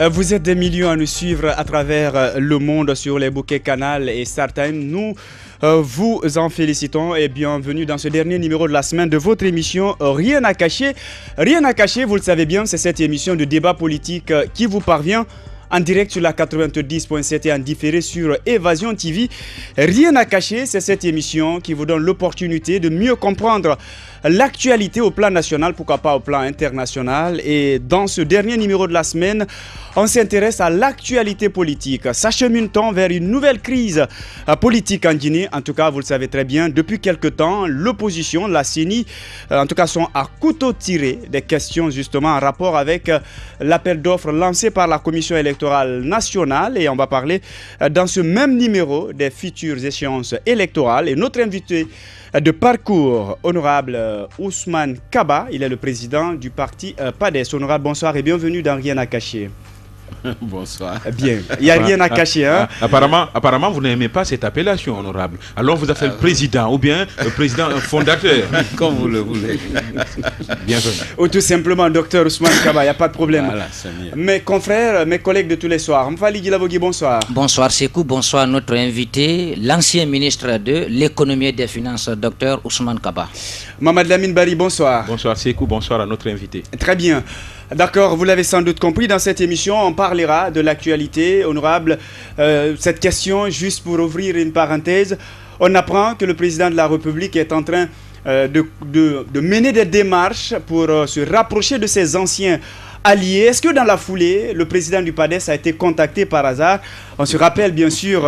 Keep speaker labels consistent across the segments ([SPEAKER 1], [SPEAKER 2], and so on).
[SPEAKER 1] Vous êtes des millions à nous suivre à travers le monde sur les bouquets Canal et Startime. Nous vous en félicitons et bienvenue dans ce dernier numéro de la semaine de votre émission Rien à cacher. Rien à cacher, vous le savez bien, c'est cette émission de débat politique qui vous parvient en direct sur la 90.7 et en différé sur Évasion TV. Rien à cacher, c'est cette émission qui vous donne l'opportunité de mieux comprendre l'actualité au plan national, pourquoi pas au plan international. Et dans ce dernier numéro de la semaine, on s'intéresse à l'actualité politique. S'achemine-t-on vers une nouvelle crise politique en Guinée? En tout cas, vous le savez très bien, depuis quelque temps, l'opposition, la CENI, en tout cas, sont à couteau tiré des questions justement en rapport avec l'appel d'offres lancé par la Commission électorale nationale. Et on va parler dans ce même numéro des futures échéances électorales. Et notre invité de parcours, honorable Ousmane Kaba, il est le président du parti PADES. Honorable, bonsoir et bienvenue dans Rien à cacher.
[SPEAKER 2] Bonsoir.
[SPEAKER 1] Bien, il n'y a rien à cacher. Hein?
[SPEAKER 3] Apparemment, vous n'aimez pas cette appellation, honorable. Alors, vous avez fait le président ou bien le président fondateur.
[SPEAKER 2] Comme vous le voulez.
[SPEAKER 3] Bienvenue.
[SPEAKER 1] Ou tout simplement, docteur Ousmane Kaba, il n'y a pas de problème.
[SPEAKER 2] Voilà, c'est mieux.
[SPEAKER 1] Mes confrères, mes collègues de tous les soirs. Mfali Guilabogui, bonsoir.
[SPEAKER 4] Bonsoir Sekou, bonsoir notre invité, l'ancien ministre de l'économie et des finances, docteur Ousmane Kaba.
[SPEAKER 1] Mamad Lamine Bari, bonsoir.
[SPEAKER 3] Bonsoir Sekou, bonsoir à notre invité.
[SPEAKER 1] Très bien. D'accord, vous l'avez sans doute compris, dans cette émission, on parlera de l'actualité, honorable. Cette question, juste pour ouvrir une parenthèse, on apprend que le président de la République est en train de mener des démarches pour se rapprocher de ses anciens alliés. Est-ce que dans la foulée, le président du PADES a été contacté par hasard? On se rappelle bien sûr,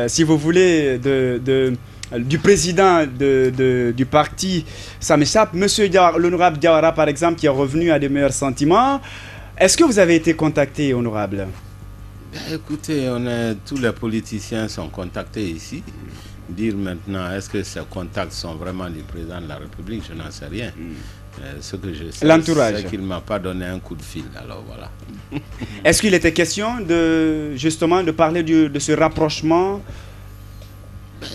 [SPEAKER 1] si vous voulez, du président du parti, ça m'échappe, monsieur l'honorable Diawara par exemple, qui est revenu à de meilleurs sentiments. Est-ce que vous avez été contacté, honorable?
[SPEAKER 2] Écoutez, tous les politiciens sont contactés ici. Dire maintenant, est-ce que ces contacts sont vraiment du président de la République, je n'en sais rien. Ce que je sais, c'est qu'il ne m'a pas donné un coup de fil. Alors voilà.
[SPEAKER 1] Est-ce qu'il était question justement de parler de ce rapprochement?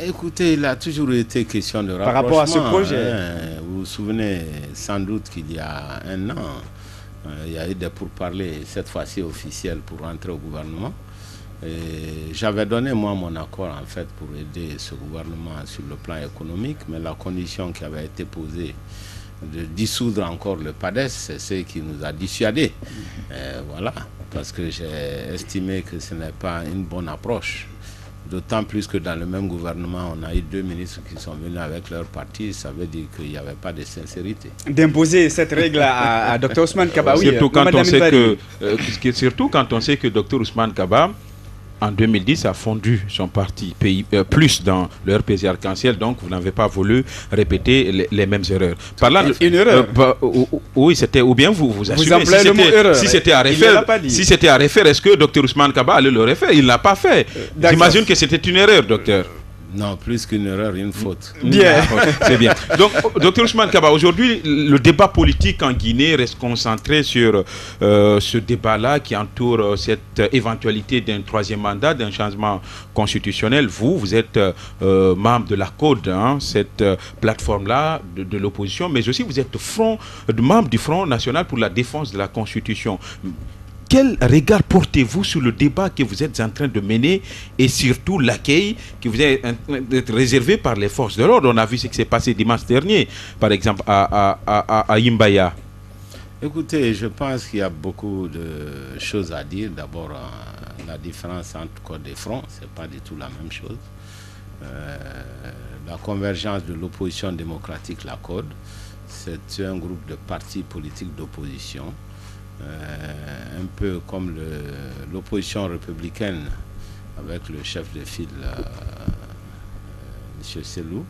[SPEAKER 2] Écoutez, il a toujours été question de rapprochement.
[SPEAKER 1] Par rapport à ce projet.
[SPEAKER 2] Vous vous souvenez sans doute qu'il y a un an, il y a eu des pourparlers, cette fois-ci officiels, pour rentrer au gouvernement. J'avais donné moi mon accord en fait pour aider ce gouvernement sur le plan économique, mais la condition qui avait été posée de dissoudre encore le PADES, c'est ce qui nous a dissuadés. Voilà, parce que j'ai estimé que ce n'est pas une bonne approche. D'autant plus que dans le même gouvernement, on a eu deux ministres qui sont venus avec leur parti. Ça veut dire qu'il n'y avait pas de sincérité.
[SPEAKER 1] D'imposer cette règle à Dr Ousmane Kaba, oui.
[SPEAKER 3] Surtout quand on sait que Dr Ousmane Kaba, en 2010, a fondu son parti plus dans leur pays arc-en-ciel, donc vous n'avez pas voulu répéter les mêmes erreurs. Par là,
[SPEAKER 1] une erreur.
[SPEAKER 3] Oui, c'était, ou bien vous assumez.
[SPEAKER 1] Vous employez le mot erreur.
[SPEAKER 3] Si c'était à refaire, est-ce que Dr Ousmane Kaba allait le refaire? Il ne l'a pas fait. J'imagine que c'était une erreur, docteur.
[SPEAKER 2] Non, plus qu'une erreur, une faute.
[SPEAKER 1] Bien.
[SPEAKER 3] C'est bien. Donc, Dr Ousmane Kaba, aujourd'hui, le débat politique en Guinée reste concentré sur ce débat-là qui entoure cette éventualité d'un troisième mandat, d'un changement constitutionnel. Vous êtes membre de la CODE, hein, cette plateforme-là de l'opposition, mais aussi vous êtes membre du Front national pour la défense de la Constitution. Quel regard portez-vous sur le débat que vous êtes en train de mener et surtout l'accueil qui vous est réservé par les forces de l'ordre? On a vu ce qui s'est passé dimanche dernier, par exemple, à Imbaya.
[SPEAKER 2] Écoutez, je pense qu'il y a beaucoup de choses à dire. D'abord, la différence entre CODE et Front, ce n'est pas du tout la même chose. La convergence de l'opposition démocratique, la CODE, c'est un groupe de partis politiques d'opposition. Un peu comme l'opposition républicaine avec le chef de file, M. Selou.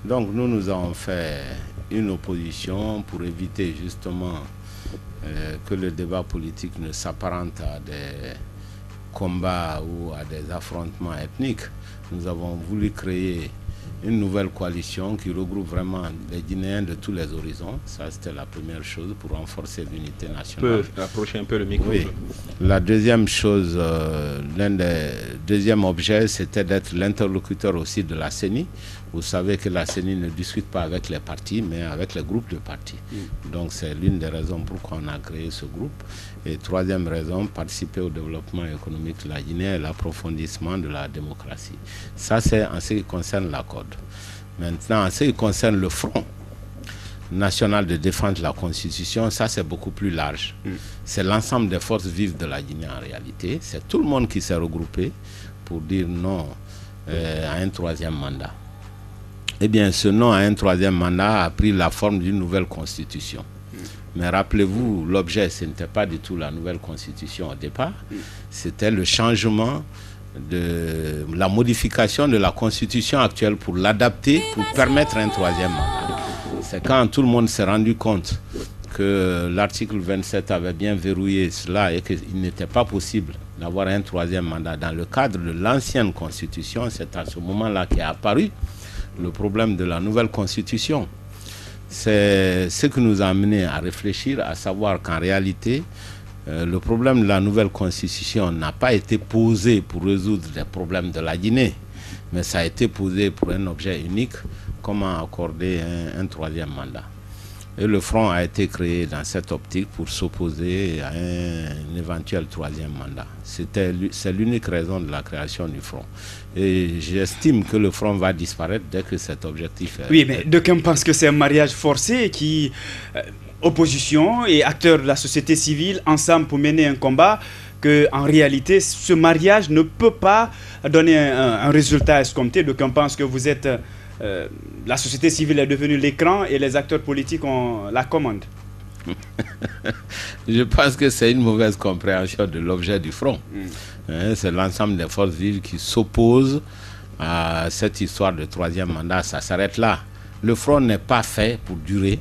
[SPEAKER 2] Donc nous avons fait une opposition pour éviter justement que le débat politique ne s'apparente à des combats ou à des affrontements ethniques. Nous avons voulu créer une nouvelle coalition qui regroupe vraiment les Guinéens de tous les horizons. Ça, c'était la première chose pour renforcer l'unité nationale.
[SPEAKER 3] Approcher un peu le micro.
[SPEAKER 2] Oui. La deuxième chose, l'un des deuxièmes objets, c'était d'être l'interlocuteur aussi de la CENI. Vous savez que la CENI ne discute pas avec les partis, mais avec les groupes de partis. Donc, c'est l'une des raisons pourquoi on a créé ce groupe. Et troisième raison, participer au développement économique de la Guinée et l'approfondissement de la démocratie. Ça, c'est en ce qui concerne la CODE. Maintenant, en ce qui concerne le Front national de défense de la Constitution, ça, c'est beaucoup plus large. C'est l'ensemble des forces vives de la Guinée en réalité. C'est tout le monde qui s'est regroupé pour dire non à un troisième mandat. Eh bien, ce non à un troisième mandat a pris la forme d'une nouvelle constitution. Mais rappelez-vous, l'objet, ce n'était pas du tout la nouvelle constitution au départ, c'était le changement, la modification de la constitution actuelle pour l'adapter, pour permettre un troisième mandat. C'est quand tout le monde s'est rendu compte que l'article 27 avait bien verrouillé cela et qu'il n'était pas possible d'avoir un troisième mandat dans le cadre de l'ancienne constitution, c'est à ce moment-là qu'est apparu le problème de la nouvelle constitution. C'est ce qui nous a amené à réfléchir, à savoir qu'en réalité, le problème de la nouvelle constitution n'a pas été posé pour résoudre les problèmes de la Guinée, mais ça a été posé pour un objet unique, comment accorder un troisième mandat. Et le Front a été créé dans cette optique pour s'opposer à un éventuel troisième mandat. C'est l'unique raison de la création du Front. Et j'estime que le Front va disparaître dès que cet objectif est...
[SPEAKER 1] Oui, mais d'aucuns pensent que c'est un mariage forcé qui... opposition et acteurs de la société civile ensemble pour mener un combat, qu'en réalité, ce mariage ne peut pas donner un résultat escompté. D'aucuns pensent que vous êtes... la société civile est devenue l'écran et les acteurs politiques ont la commande.
[SPEAKER 2] Je pense que c'est une mauvaise compréhension de l'objet du Front. C'est l'ensemble des forces vives qui s'opposent à cette histoire de troisième mandat. Ça s'arrête là. Le Front n'est pas fait pour durer.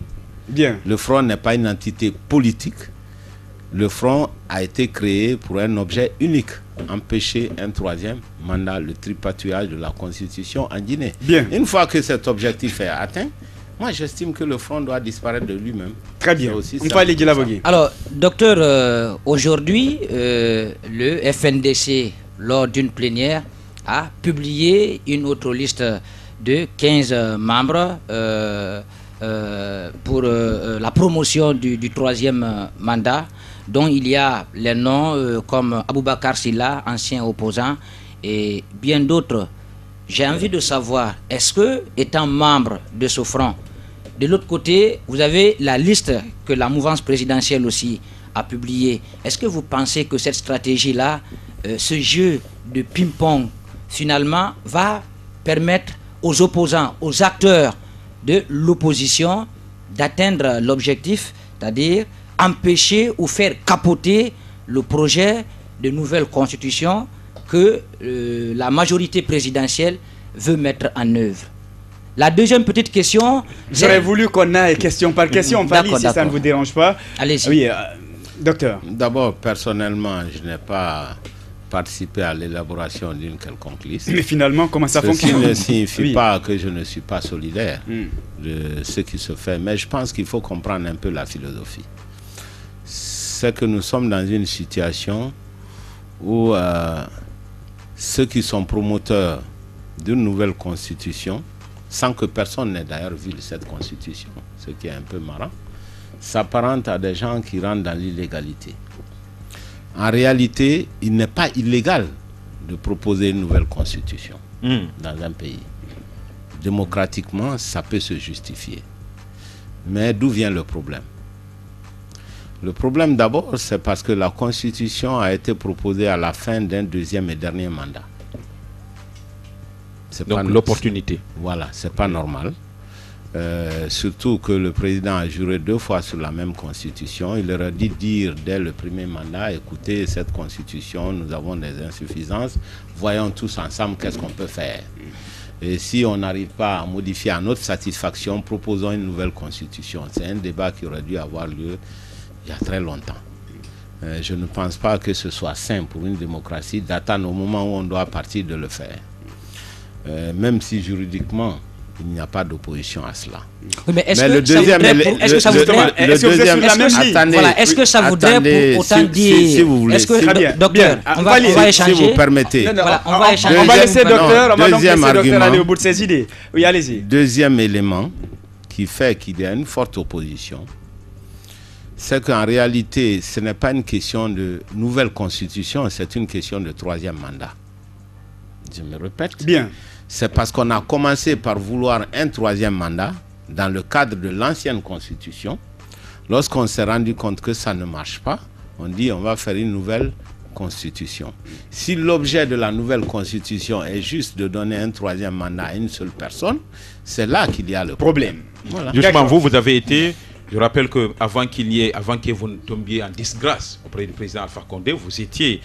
[SPEAKER 1] Bien.
[SPEAKER 2] Le Front n'est pas une entité politique. Le Front a été créé pour un objet unique, empêcher un troisième mandat, le tripatouillage de la Constitution en Guinée.
[SPEAKER 1] Bien.
[SPEAKER 2] Une fois que cet objectif est atteint, moi j'estime que le Front doit disparaître de lui-même.
[SPEAKER 1] Très bien.
[SPEAKER 4] Alors, docteur, aujourd'hui, le FNDC, lors d'une plénière, a publié une autre liste de 15 membres pour la promotion du troisième mandat, dont il y a les noms comme Aboubakar Silla, ancien opposant, et bien d'autres. J'ai envie de savoir, est-ce que, étant membre de ce front, de l'autre côté, vous avez la liste que la mouvance présidentielle aussi a publiée. Est-ce que vous pensez que cette stratégie-là, ce jeu de ping-pong, finalement, va permettre aux opposants, aux acteurs de l'opposition d'atteindre l'objectif, c'est-à-dire empêcher ou faire capoter le projet de nouvelle constitution que la majorité présidentielle veut mettre en œuvre? La deuxième petite question...
[SPEAKER 1] J'aurais voulu qu'on aille question par question, si ça ne vous dérange pas.
[SPEAKER 4] Allez-y.
[SPEAKER 1] Oui, docteur.
[SPEAKER 2] D'abord, personnellement, je n'ai pas participé à l'élaboration d'une quelconque liste.
[SPEAKER 1] Mais finalement, comment ça fonctionne?
[SPEAKER 2] Ceci ne signifie pas que je ne suis pas solidaire de ce qui se fait, mais je pense qu'il faut comprendre un peu la philosophie. C'est que nous sommes dans une situation où ceux qui sont promoteurs d'une nouvelle constitution, sans que personne n'ait d'ailleurs vu cette constitution, ce qui est un peu marrant, s'apparentent à des gens qui rentrent dans l'illégalité. En réalité, il n'est pas illégal de proposer une nouvelle constitution dans un pays. Démocratiquement, ça peut se justifier. Mais d'où vient le problème? Le problème d'abord, c'est parce que la constitution a été proposée à la fin d'un deuxième et dernier mandat.
[SPEAKER 3] Donc l'opportunité.
[SPEAKER 2] Voilà, c'est pas normal. Surtout que le président a juré 2 fois sur la même constitution. Il leur a dit dire dès le premier mandat, écoutez, cette constitution, nous avons des insuffisances, voyons tous ensemble qu'est-ce qu'on peut faire. Et si on n'arrive pas à modifier à notre satisfaction, proposons une nouvelle constitution. C'est un débat qui aurait dû avoir lieu il y a très longtemps. Je ne pense pas que ce soit sain pour une démocratie d'attendre au moment où on doit partir de le faire. Même si juridiquement, il n'y a pas d'opposition à cela.
[SPEAKER 4] Oui, mais est-ce que ça voudrait pour autant dire...
[SPEAKER 2] Si vous voulez.
[SPEAKER 4] Docteur, on va échanger.
[SPEAKER 2] Si vous permettez.
[SPEAKER 4] On va échanger.
[SPEAKER 1] On va laisser docteur aller au bout de ses idées. Oui, allez-y.
[SPEAKER 2] Deuxième élément qui fait qu'il y a une forte opposition, c'est qu'en réalité, ce n'est pas une question de nouvelle constitution, c'est une question de troisième mandat. Je me répète.
[SPEAKER 1] Bien.
[SPEAKER 2] C'est parce qu'on a commencé par vouloir un troisième mandat dans le cadre de l'ancienne constitution. Lorsqu'on s'est rendu compte que ça ne marche pas, on dit on va faire une nouvelle constitution. Si l'objet de la nouvelle constitution est juste de donner un troisième mandat à une seule personne, c'est là qu'il y a le problème.
[SPEAKER 1] Voilà.
[SPEAKER 3] Justement, vous avez été... Je rappelle qu'avant que vous ne tombiez en disgrâce auprès du président Alpha Condé, vous étiez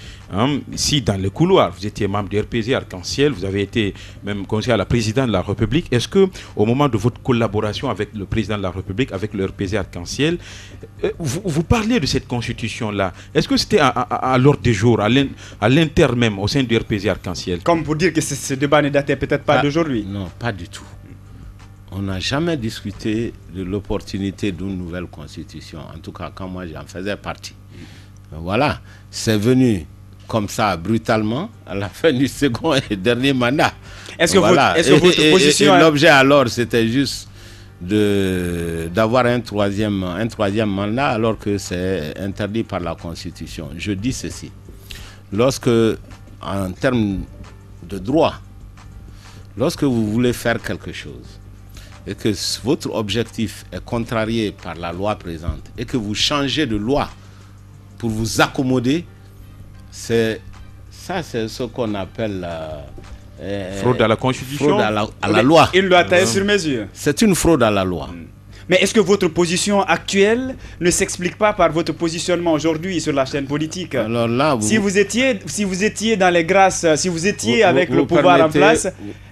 [SPEAKER 3] ici dans le couloir, vous étiez membre du RPG Arc-en-Ciel, vous avez été même conseiller à la présidente de la République. Est-ce que au moment de votre collaboration avec le président de la République, avec le RPG Arc-en-Ciel, vous parlez de cette constitution-là? Est-ce que c'était à l'ordre du jour, à l'inter même, au sein du RPG Arc-en-Ciel?
[SPEAKER 1] Comme pour dire que ce débat ne datait peut-être pas d'aujourd'hui.
[SPEAKER 2] Non, pas du tout. On n'a jamais discuté de l'opportunité d'une nouvelle constitution. En tout cas, quand moi j'en faisais partie. Voilà, c'est venu comme ça, brutalement, à la fin du second et dernier mandat.
[SPEAKER 1] Est-ce que, votre position...
[SPEAKER 2] l'objet alors, c'était juste d'avoir un troisième mandat, alors que c'est interdit par la Constitution. Je dis ceci. Lorsque, en termes de droit, lorsque vous voulez faire quelque chose, et que votre objectif est contrarié par la loi présente et que vous changez de loi pour vous accommoder, c'est ce qu'on appelle
[SPEAKER 3] fraude à la Constitution,
[SPEAKER 2] fraude à la loi.
[SPEAKER 1] Une loi taillée sur mesure.
[SPEAKER 2] C'est une fraude à la loi.
[SPEAKER 1] Mais est-ce que votre position actuelle ne s'explique pas par votre positionnement aujourd'hui sur la chaîne politique?
[SPEAKER 2] Alors là,
[SPEAKER 1] si vous étiez dans les grâces, si vous étiez avec le pouvoir en place,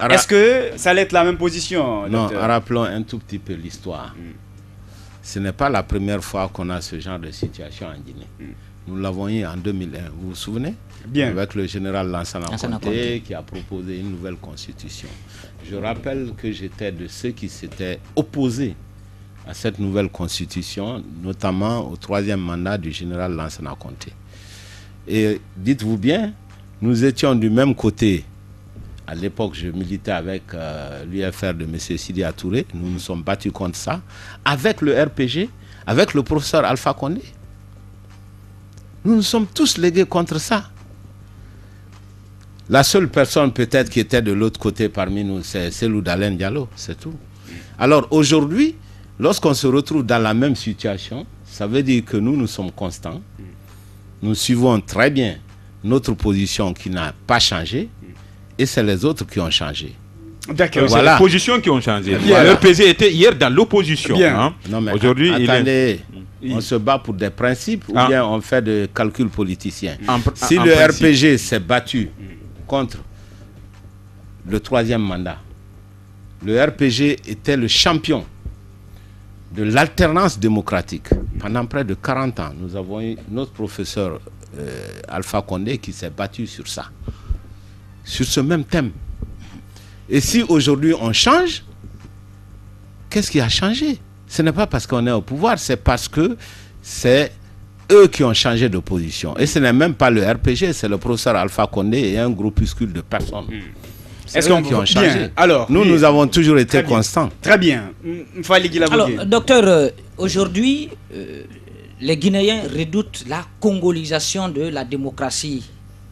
[SPEAKER 1] est-ce que ça allait être la même position?
[SPEAKER 2] Non, rappelons un tout petit peu l'histoire. Ce n'est pas la première fois qu'on a ce genre de situation en Guinée. Nous l'avons eu en 2001, vous vous souvenez?
[SPEAKER 1] Bien.
[SPEAKER 2] Avec le général Lansana Conté qui a proposé une nouvelle constitution. Je rappelle que j'étais de ceux qui s'étaient opposés à cette nouvelle constitution, notamment au troisième mandat du général Lansana Conté. Et dites-vous bien, nous étions du même côté. À l'époque, je militais avec l'UFR de M. Sidi Touré. Nous nous sommes battus contre ça. Avec le RPG, avec le professeur Alpha Condé. Nous nous sommes tous légués contre ça. La seule personne peut-être qui était de l'autre côté parmi nous, c'est Selou Dalen Diallo, c'est tout. Alors aujourd'hui, lorsqu'on se retrouve dans la même situation, ça veut dire que nous sommes constants. Nous suivons très bien notre position qui n'a pas changé. Et c'est les autres qui ont changé.
[SPEAKER 1] D'accord.
[SPEAKER 3] C'est les positions qui ont changé. Le RPG était hier dans l'opposition. Hein.
[SPEAKER 2] Non, mais
[SPEAKER 3] aujourd'hui,
[SPEAKER 2] attendez, on se bat pour des principes ou bien on fait des calculs politiciens. Si le RPG s'est battu contre le troisième mandat, le RPG était le champion de l'alternance démocratique. Pendant près de 40 ans, nous avons eu notre professeur Alpha Condé qui s'est battu sur ça, sur ce même thème. Et si aujourd'hui on change, qu'est-ce qui a changé? Ce n'est pas parce qu'on est au pouvoir, c'est parce que c'est eux qui ont changé de position. Et ce n'est même pas le RPG, c'est le professeur Alpha Condé et un groupuscule de personnes.
[SPEAKER 1] Est-ce qu'on qui ont changé? Bien. Alors,
[SPEAKER 2] nous avons toujours été constants.
[SPEAKER 1] Très bien.
[SPEAKER 4] Alors, docteur, aujourd'hui, les Guinéens redoutent la congolisation de la démocratie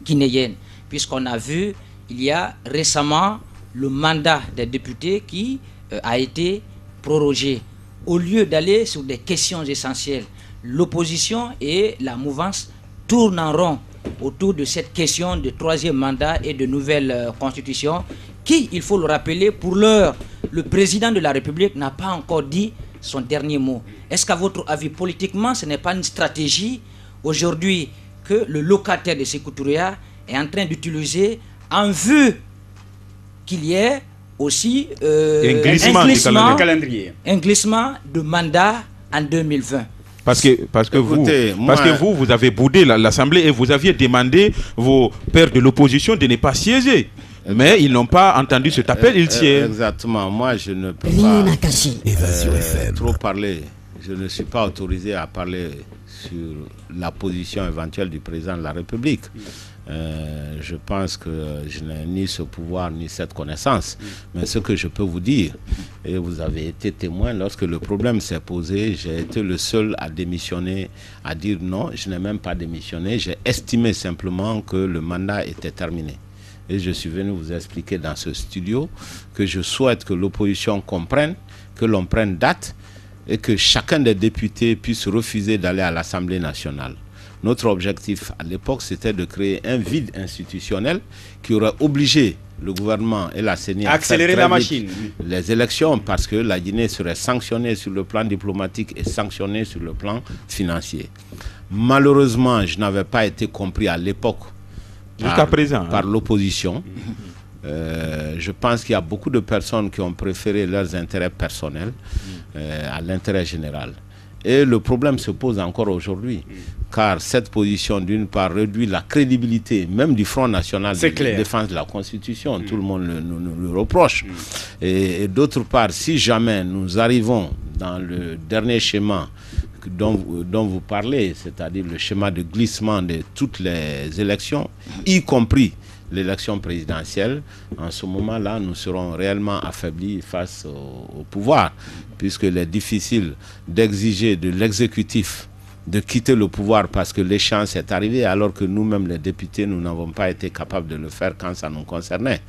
[SPEAKER 4] guinéenne, puisqu'on a vu, il y a récemment le mandat des députés qui a été prorogé. Au lieu d'aller sur des questions essentielles, l'opposition et la mouvance tournent en rond autour de cette question de troisième mandat et de nouvelle constitution qui, il faut le rappeler, pour l'heure, le président de la République n'a pas encore dit son dernier mot. Est-ce qu'à votre avis, politiquement, ce n'est pas une stratégie aujourd'hui que le locataire de Sékou Touré est en train d'utiliser en vue qu'il y ait aussi un glissement de mandat en 2020?
[SPEAKER 3] Parce que vous avez boudé l'Assemblée et vous aviez demandé vos pairs de l'opposition de ne pas siéger. Mais ils n'ont pas entendu cet appel, ils siègent.
[SPEAKER 2] Exactement. Moi, je ne peux pas trop parler. Je ne suis pas autorisé à parler sur la position éventuelle du président de la République. Je pense que je n'ai ni ce pouvoir ni cette connaissance. Mais ce que je peux vous dire, et vous avez été témoin, lorsque le problème s'est posé, j'ai été le seul à démissionner, à dire non, je n'ai même pas démissionné. J'ai estimé simplement que le mandat était terminé. Et je suis venu vous expliquer dans ce studio que je souhaite que l'opposition comprenne, que l'on prenne date et que chacun des députés puisse refuser d'aller à l'Assemblée nationale. Notre objectif à l'époque, c'était de créer un vide institutionnel qui aurait obligé le gouvernement et la CENI à
[SPEAKER 1] accélérer la machine.
[SPEAKER 2] Les élections, parce que la Guinée serait sanctionnée sur le plan diplomatique et sanctionnée sur le plan financier. Malheureusement, je n'avais pas été compris à l'époque par l'opposition. Je pense qu'il y a beaucoup de personnes qui ont préféré leurs intérêts personnels à l'intérêt général. Et le problème se pose encore aujourd'hui, car cette position, d'une part, réduit la crédibilité même du Front National de défense de la Constitution. Tout le monde nous le reproche. Et d'autre part, si jamais nous arrivons dans le dernier schéma dont vous parlez, c'est-à-dire le schéma de glissement de toutes les élections, y compris l'élection présidentielle, en ce moment-là, nous serons réellement affaiblis face au pouvoir, puisqu'il est difficile d'exiger de l'exécutif de quitter le pouvoir parce que l'échéance est arrivée, alors que nous-mêmes, les députés, nous n'avons pas été capables de le faire quand ça nous concernait.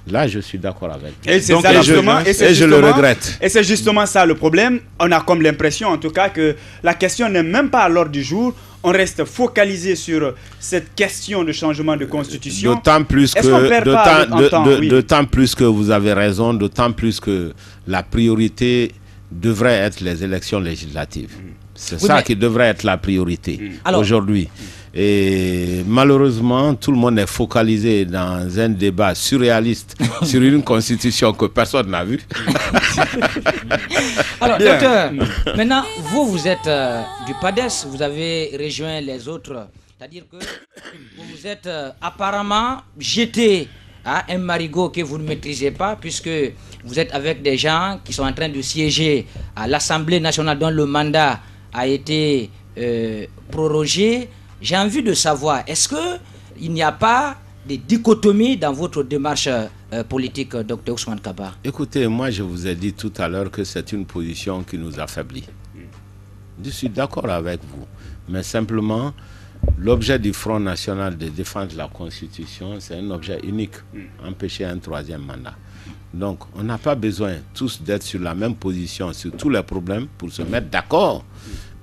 [SPEAKER 2] Là, je suis d'accord avec vous.
[SPEAKER 1] Et je le regrette. Et c'est justement ça le problème. On a comme l'impression, en tout cas, que la question n'est même pas à l'ordre du jour. On reste focalisé sur cette question de changement de constitution.
[SPEAKER 2] D'autant plus que vous avez raison, d'autant plus que la priorité devrait être les élections législatives. C'est ça qui devrait être la priorité aujourd'hui. Et malheureusement, tout le monde est focalisé dans un débat surréaliste sur une constitution que personne n'a vue.
[SPEAKER 4] Alors, docteur, maintenant, vous êtes du PADES, vous avez rejoint les autres. C'est-à-dire que vous êtes apparemment jeté à un marigot que vous ne maîtrisez pas, puisque vous êtes avec des gens qui sont en train de siéger à l'Assemblée nationale dont le mandat a été prorogé. J'ai envie de savoir, est-ce qu'il n'y a pas de dichotomie dans votre démarche politique, Dr Ousmane Kaba?
[SPEAKER 2] Écoutez, moi je vous ai dit tout à l'heure que c'est une position qui nous affaiblit. Je suis d'accord avec vous, mais simplement, l'objet du Front National de défense de la Constitution, c'est un objet unique, empêcher un troisième mandat. Donc, on n'a pas besoin tous d'être sur la même position sur tous les problèmes pour se mettre d'accord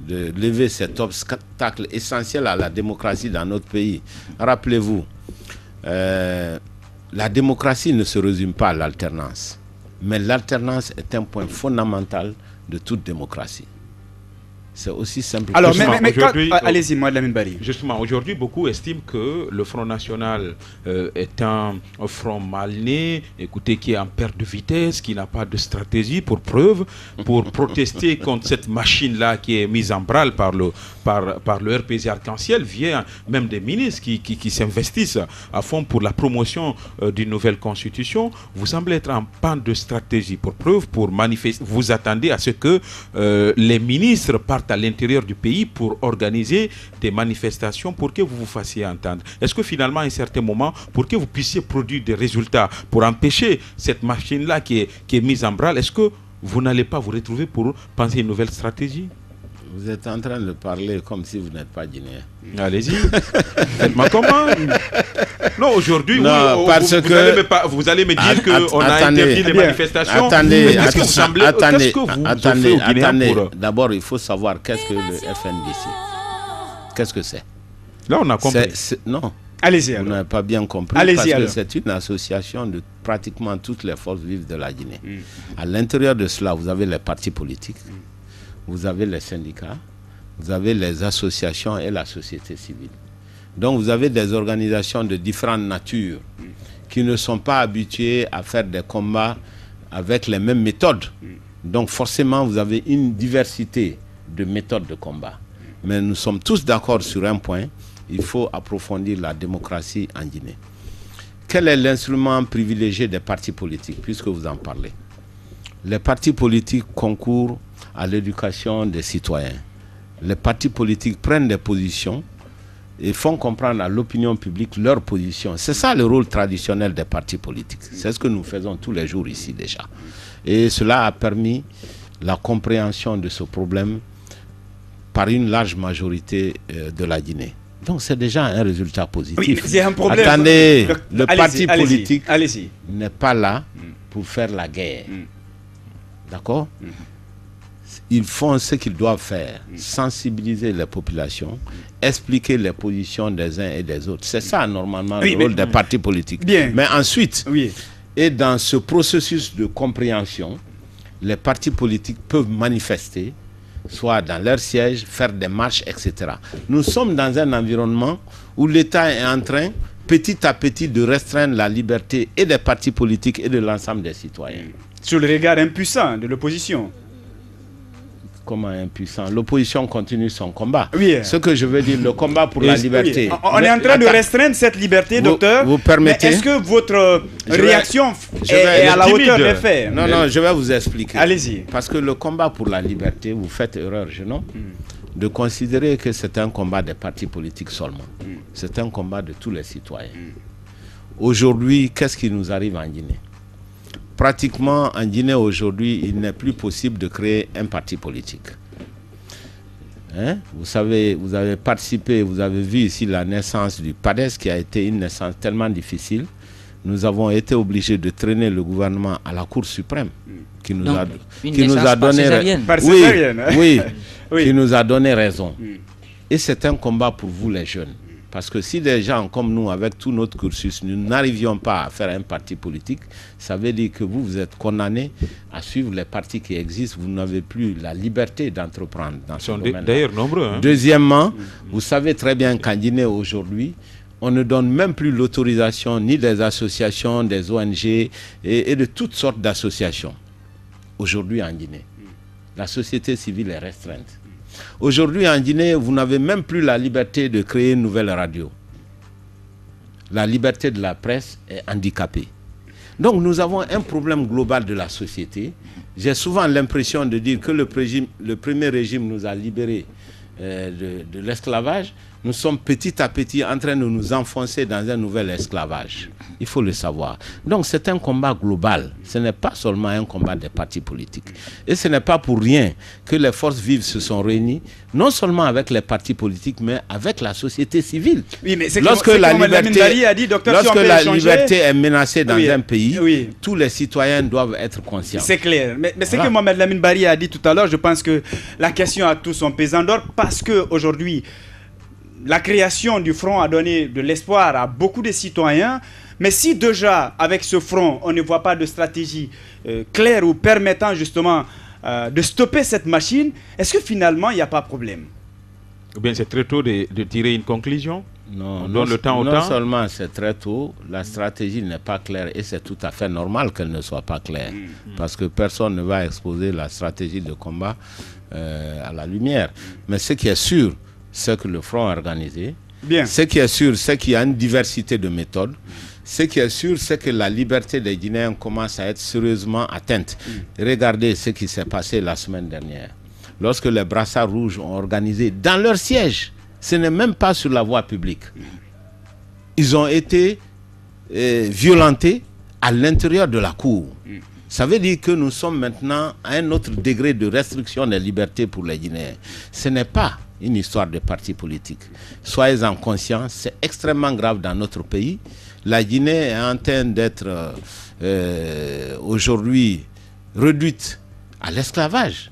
[SPEAKER 2] de lever cet obstacle essentiel à la démocratie dans notre pays. Rappelez-vous, la démocratie ne se résume pas à l'alternance, mais l'alternance est un point fondamental de toute démocratie. C'est aussi simple.
[SPEAKER 1] Alors, allez-y, moi, Lamine Bari.
[SPEAKER 3] Justement, aujourd'hui, beaucoup estiment que le Front National est un front mal né, écoutez, qui est en perte de vitesse, qui n'a pas de stratégie, pour preuve, pour protester contre cette machine-là qui est mise en branle par le RPZ Arc-en-Ciel, vient même des ministres qui s'investissent à fond pour la promotion d'une nouvelle constitution. Vous semblez être en panne de stratégie, pour preuve, pour manifester. Vous attendez à ce que les ministres partent à l'intérieur du pays pour organiser des manifestations pour que vous vous fassiez entendre. Est-ce que finalement, à un certain moment, pour que vous puissiez produire des résultats, pour empêcher cette machine-là qui est mise en branle, est-ce que vous n'allez pas vous retrouver pour penser une nouvelle stratégie?
[SPEAKER 2] Vous êtes en train de parler comme si vous n'êtes pas guinéen.
[SPEAKER 3] Allez-y. Faites-moi comment? Non, aujourd'hui, vous allez me dire qu'on a interdit les manifestations.
[SPEAKER 2] Attendez. D'abord, il faut savoir qu'est-ce que le FNDC. Qu'est-ce que c'est?
[SPEAKER 3] Là, on a compris.
[SPEAKER 2] Non.
[SPEAKER 1] Allez-y.
[SPEAKER 2] Vous n'avez pas bien compris. Parce que c'est une association de pratiquement toutes les forces vives de la Guinée. À l'intérieur de cela, vous avez les partis politiques. Vous avez les syndicats, vous avez les associations et la société civile. Donc vous avez des organisations de différentes natures qui ne sont pas habituées à faire des combats avec les mêmes méthodes. Donc forcément vous avez une diversité de méthodes de combat. Mais nous sommes tous d'accord sur un point, il faut approfondir la démocratie en Guinée. Quel est l'instrument privilégié des partis politiques, puisque vous en parlez? Les partis politiques concourent à l'éducation des citoyens. Les partis politiques prennent des positions et font comprendre à l'opinion publique leur position. C'est ça le rôle traditionnel des partis politiques. C'est ce que nous faisons tous les jours ici déjà. Et cela a permis la compréhension de ce problème par une large majorité de la Guinée. Donc c'est déjà un résultat positif.
[SPEAKER 1] Oui, c'est un problème.
[SPEAKER 2] Attendez, le parti politique
[SPEAKER 1] allez-y.
[SPEAKER 2] n'est pas là pour faire la guerre. D'accord? Ils font ce qu'ils doivent faire, sensibiliser les populations, expliquer les positions des uns et des autres. C'est ça normalement le rôle des partis politiques.
[SPEAKER 1] Bien.
[SPEAKER 2] Mais ensuite, et dans ce processus de compréhension, les partis politiques peuvent manifester, soit dans leur siège, faire des marches, etc. Nous sommes dans un environnement où l'État est en train, petit à petit, de restreindre la liberté et des partis politiques et de l'ensemble des citoyens.
[SPEAKER 1] Sur le regard impuissant de l'opposition.
[SPEAKER 2] Comment impuissant? L'opposition continue son combat.
[SPEAKER 1] Oui.
[SPEAKER 2] Ce que je veux dire, le combat pour la liberté.
[SPEAKER 1] Oui. On est en train de restreindre cette liberté, docteur.
[SPEAKER 2] Vous permettez?
[SPEAKER 1] Est-ce que votre réaction est à la hauteur des faits?
[SPEAKER 2] Non, non, je vais vous expliquer.
[SPEAKER 1] Allez-y.
[SPEAKER 2] Parce que le combat pour la liberté, vous faites erreur, non? De considérer que c'est un combat des partis politiques seulement. C'est un combat de tous les citoyens. Aujourd'hui, qu'est-ce qui nous arrive en Guinée? Pratiquement en Guinée aujourd'hui, il n'est plus possible de créer un parti politique. Hein? Vous savez, vous avez participé, vous avez vu ici la naissance du PADES qui a été une naissance tellement difficile. Nous avons été obligés de traîner le gouvernement à la Cour suprême qui nous a donné qui nous a donné raison. Et c'est un combat pour vous les jeunes. Parce que si des gens comme nous, avec tout notre cursus, nous n'arrivions pas à faire un parti politique, ça veut dire que vous êtes condamnés à suivre les partis qui existent. Vous n'avez plus la liberté d'entreprendre dans ce domaine-là.
[SPEAKER 3] D'ailleurs nombreux. Hein.
[SPEAKER 2] Deuxièmement, vous savez très bien qu'en Guinée aujourd'hui, on ne donne même plus l'autorisation ni des associations, des ONG et de toutes sortes d'associations. Aujourd'hui en Guinée, la société civile est restreinte. Aujourd'hui en Guinée, vous n'avez même plus la liberté de créer une nouvelle radio. La liberté de la presse est handicapée. Donc nous avons un problème global de la société. J'ai souvent l'impression de dire que le premier régime nous a libérés de l'esclavage. Nous sommes petit à petit en train de nous enfoncer dans un nouvel esclavage. Il faut le savoir. Donc c'est un combat global. Ce n'est pas seulement un combat des partis politiques. Et ce n'est pas pour rien que les forces vives se sont réunies, non seulement avec les partis politiques, mais avec la société civile.
[SPEAKER 1] Oui, mais
[SPEAKER 2] lorsque la liberté est menacée dans un pays, tous les citoyens doivent être conscients.
[SPEAKER 1] C'est clair. Mais ce que Mohamed Lamine Bari a dit tout à l'heure, je pense que la question a tout son pesant d'or parce qu'aujourd'hui, la création du front a donné de l'espoir à beaucoup de citoyens. Mais si déjà, avec ce front, on ne voit pas de stratégie claire ou permettant justement de stopper cette machine, est-ce que finalement, il n'y a pas de problème?
[SPEAKER 3] Ou bien c'est très tôt de tirer une conclusion?
[SPEAKER 2] Non,
[SPEAKER 3] on donne le temps au temps.
[SPEAKER 2] Non seulement c'est très tôt, la stratégie n'est pas claire et c'est tout à fait normal qu'elle ne soit pas claire. Parce que personne ne va exposer la stratégie de combat à la lumière. Mais ce qui est sûr, c'est que le front est organisé.
[SPEAKER 1] Bien.
[SPEAKER 2] Ce qui est sûr, c'est qu'il y a une diversité de méthodes. Ce qui est sûr, c'est que la liberté des Guinéens commence à être sérieusement atteinte. Regardez ce qui s'est passé la semaine dernière. Lorsque les brassards rouges ont organisé dans leur siège, ce n'est même pas sur la voie publique. Ils ont été violentés à l'intérieur de la cour. Ça veut dire que nous sommes maintenant à un autre degré de restriction des libertés pour les Guinéens. Ce n'est pas une histoire de parti politique. Soyez-en conscients, c'est extrêmement grave dans notre pays. La Guinée est en train d'être aujourd'hui réduite à l'esclavage.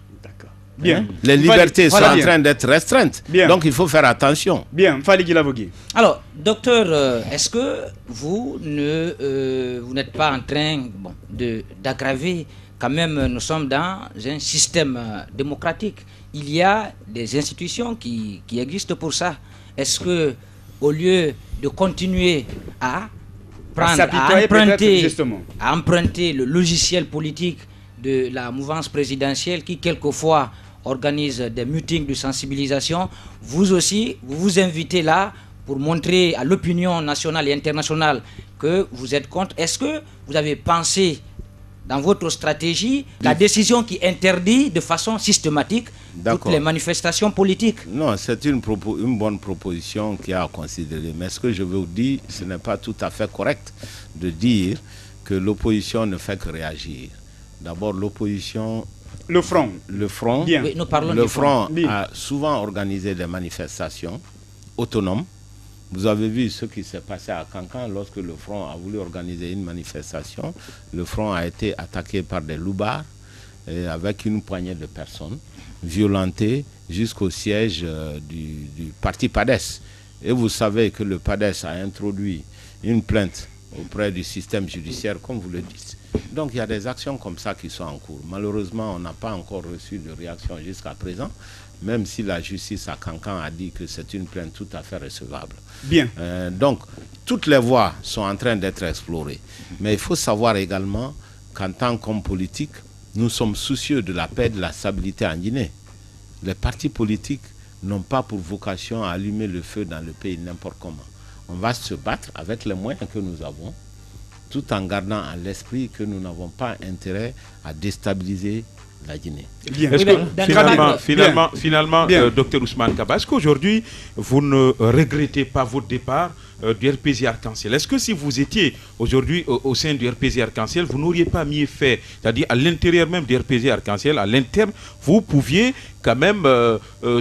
[SPEAKER 1] Bien.
[SPEAKER 2] Les libertés sont en train d'être restreintes. Bien. Donc il faut faire attention.
[SPEAKER 1] Bien, Fally Guilavogui.
[SPEAKER 4] Alors, docteur, est-ce que vous n'êtes pas en train d'aggraver, quand même, nous sommes dans un système démocratique. Il y a des institutions qui existent pour ça. Est-ce que, au lieu de continuer à emprunter le logiciel politique de la mouvance présidentielle qui, quelquefois, organise des meetings de sensibilisation, vous aussi, vous vous invitez là pour montrer à l'opinion nationale et internationale que vous êtes contre. Est-ce que vous avez pensé dans votre stratégie la décision qui interdit de façon systématique toutes les manifestations politiques?
[SPEAKER 2] Non, c'est une bonne proposition qui a à considérer. Mais ce que je veux vous dire, ce n'est pas tout à fait correct de dire que l'opposition ne fait que réagir. D'abord, l'opposition...
[SPEAKER 1] Le Front.
[SPEAKER 2] Bien.
[SPEAKER 4] Oui, nous parlons
[SPEAKER 2] le
[SPEAKER 4] du
[SPEAKER 2] Front
[SPEAKER 4] Front
[SPEAKER 2] a souvent organisé des manifestations autonomes. Vous avez vu ce qui s'est passé à Cancan lorsque le Front a voulu organiser une manifestation. Le Front a été attaqué par des loupards avec une poignée de personnes, violenté jusqu'au siège du parti PADES. Et vous savez que le PADES a introduit une plainte auprès du système judiciaire, comme vous le dites. Donc il y a des actions comme ça qui sont en cours. Malheureusement, on n'a pas encore reçu de réaction jusqu'à présent, même si la justice à Cancan a dit que c'est une plainte tout à fait recevable.
[SPEAKER 1] Bien.
[SPEAKER 2] Donc, toutes les voies sont en train d'être explorées. Mais il faut savoir également qu'en tant qu'homme politique, nous sommes soucieux de la paix et de la stabilité en Guinée. Les partis politiques n'ont pas pour vocation à allumer le feu dans le pays n'importe comment. On va se battre avec les moyens que nous avons, tout en gardant à l'esprit que nous n'avons pas intérêt à déstabiliser la Guinée.
[SPEAKER 3] Est-ce que finalement, Dr Ousmane Kaba, est-ce qu'aujourd'hui, vous ne regrettez pas votre départ du RPZ Arc-en-Ciel? Est-ce que si vous étiez aujourd'hui au sein du RPZ Arc-en-Ciel, vous n'auriez pas mieux fait? C'est-à-dire à l'intérieur même du RPZ Arc-en-Ciel, à l'interne, vous pouviez quand même,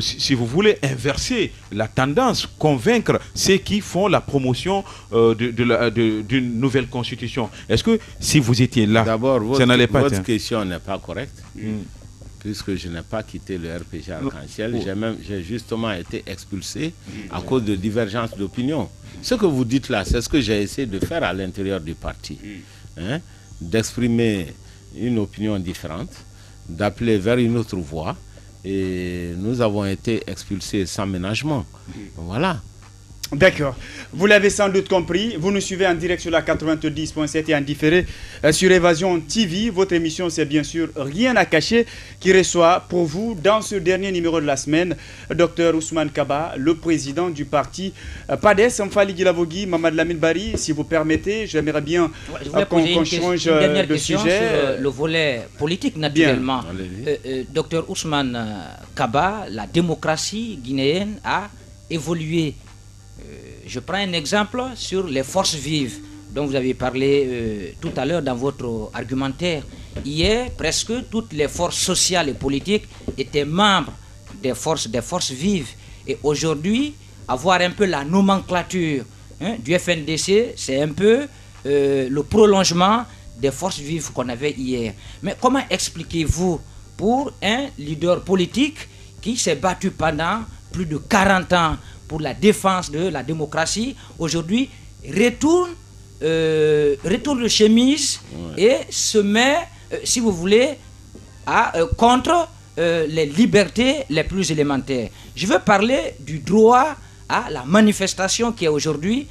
[SPEAKER 3] si vous voulez, inverser la tendance, convaincre ceux qui font la promotion d'une nouvelle constitution. Est-ce que si vous étiez là,
[SPEAKER 2] d'abord,
[SPEAKER 3] ça n'allait pas
[SPEAKER 2] votre question n'est pas correcte, puisque je n'ai pas quitté le RPG Arc-en-Ciel. J'ai justement été expulsé à cause de divergences d'opinion. Ce que vous dites là, c'est ce que j'ai essayé de faire à l'intérieur du parti. D'exprimer une opinion différente, d'appeler vers une autre voie. Et nous avons été expulsés sans ménagement. Voilà.
[SPEAKER 1] D'accord. Vous l'avez sans doute compris. Vous nous suivez en direct sur la 90.7 et en différé sur Évasion TV. Votre émission, c'est bien sûr Rien à cacher, qui reçoit pour vous, dans ce dernier numéro de la semaine, Dr Ousmane Kaba, le président du parti PADES, Mfali Guilavogui, Mamad Lamine Bari. Si vous permettez, j'aimerais bien qu'on change de sujet.
[SPEAKER 4] Sur le volet politique, naturellement. Dr Ousmane Kaba, la démocratie guinéenne a évolué. Je prends un exemple sur les forces vives dont vous avez parlé tout à l'heure dans votre argumentaire. Hier, presque toutes les forces sociales et politiques étaient membres des forces vives. Et aujourd'hui, avoir un peu la nomenclature du FNDC, c'est un peu le prolongement des forces vives qu'on avait hier. Mais comment expliquez-vous pour un leader politique qui s'est battu pendant plus de 40 ans pour la défense de la démocratie, aujourd'hui retourne de chemise et se met, si vous voulez, contre les libertés les plus élémentaires. Je veux parler du droit à la manifestation qui est aujourd'hui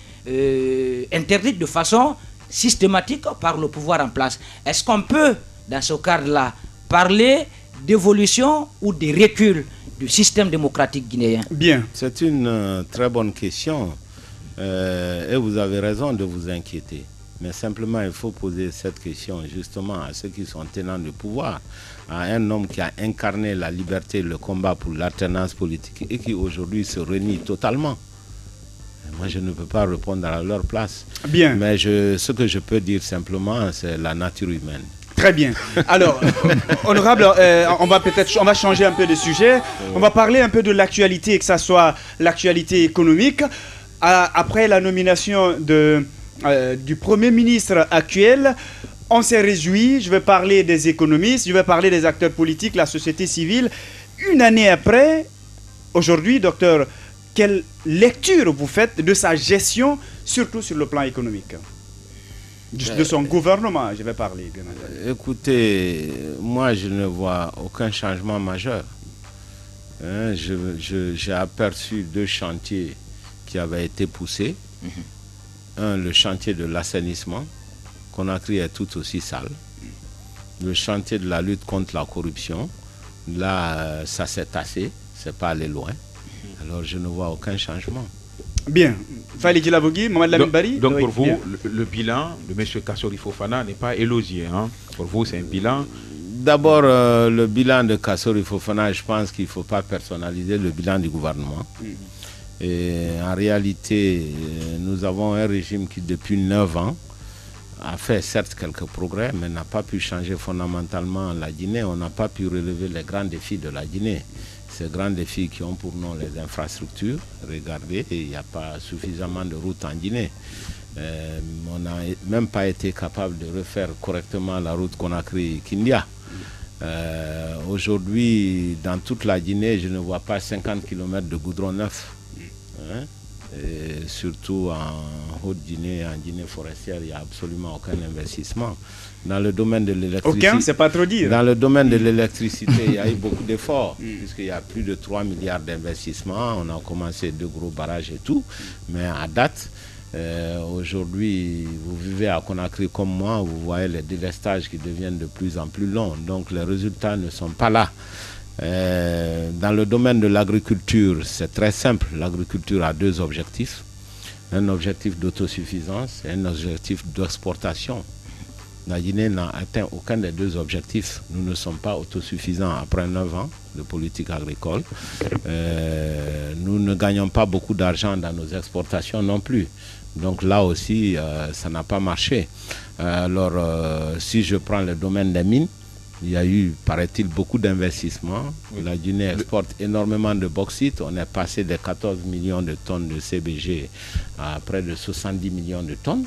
[SPEAKER 4] interdite de façon systématique par le pouvoir en place. Est-ce qu'on peut, dans ce cadre-là, parler d'évolution ou de recul du système démocratique guinéen?
[SPEAKER 2] Bien. C'est une très bonne question et vous avez raison de vous inquiéter. Mais simplement, il faut poser cette question justement à ceux qui sont tenants du pouvoir, à un homme qui a incarné la liberté, le combat pour l'alternance politique et qui aujourd'hui se renie totalement. Et moi, je ne peux pas répondre à leur place.
[SPEAKER 1] Bien.
[SPEAKER 2] Mais ce que je peux dire simplement, c'est la nature humaine.
[SPEAKER 1] Très bien. Alors, honorable, on va changer un peu de sujet. On va parler un peu de l'actualité, que ce soit l'actualité économique. Après la nomination du Premier ministre actuel, on s'est réjoui. Je vais parler des économistes, je vais parler des acteurs politiques, la société civile. Une année après, aujourd'hui, docteur, quelle lecture vous faites de sa gestion, surtout sur le plan économique ? De son gouvernement, je vais parler, bien entendu.
[SPEAKER 2] Écoutez, moi je ne vois aucun changement majeur. J'ai aperçu deux chantiers qui avaient été poussés. Un, le chantier de l'assainissement. Conakry est tout aussi sale. Le chantier de la lutte contre la corruption. Là, ça s'est tassé, c'est pas allé loin. Alors je ne vois aucun changement.
[SPEAKER 1] Bien. Fali Djilabogui, Mohamed Lamine Bari.
[SPEAKER 3] Donc
[SPEAKER 1] Oui,
[SPEAKER 3] pour vous,
[SPEAKER 1] bien.
[SPEAKER 3] le bilan de M. Kassori Fofana n'est pas élogieux. Hein? Pour vous, c'est un bilan.
[SPEAKER 2] D'abord, le bilan de Kassori Fofana, je pense qu'il ne faut pas personnaliser le bilan du gouvernement. Et en réalité, nous avons un régime qui, depuis 9 ans, a fait certes quelques progrès, mais n'a pas pu changer fondamentalement la Guinée. On n'a pas pu relever les grands défis de la Guinée. Ces grands défis qui ont pour nom les infrastructures. Regardez, il n'y a pas suffisamment de routes en Guinée. On n'a même pas été capable de refaire correctement la route Conakry-Kindia. Aujourd'hui, dans toute la Guinée, je ne vois pas 50 km de goudron neuf. Hein? Et surtout en Haute-Guinée, en Guinée forestière, il n'y a absolument aucun investissement. Dans le domaine de l'électricité,
[SPEAKER 1] Aucun, c'est pas trop dire.
[SPEAKER 2] dans le domaine de l'électricité, il y a eu beaucoup d'efforts, puisqu'il y a plus de 3 milliards d'investissements. On a commencé 2 gros barrages et tout. Mais à date, aujourd'hui, vous vivez à Conakry comme moi, vous voyez les délestages qui deviennent de plus en plus longs. Donc les résultats ne sont pas là. Dans le domaine de l'agriculture, c'est très simple. L'agriculture a 2 objectifs. Un objectif d'autosuffisance et un objectif d'exportation. La Guinée n'a atteint aucun des 2 objectifs. Nous ne sommes pas autosuffisants après 9 ans de politique agricole. Nous ne gagnons pas beaucoup d'argent dans nos exportations non plus. Donc là aussi, ça n'a pas marché. Alors, si je prends le domaine des mines, il y a eu, paraît-il, beaucoup d'investissements. La Guinée exporte énormément de bauxite. On est passé de 14 millions de tonnes de CBG à près de 70 millions de tonnes.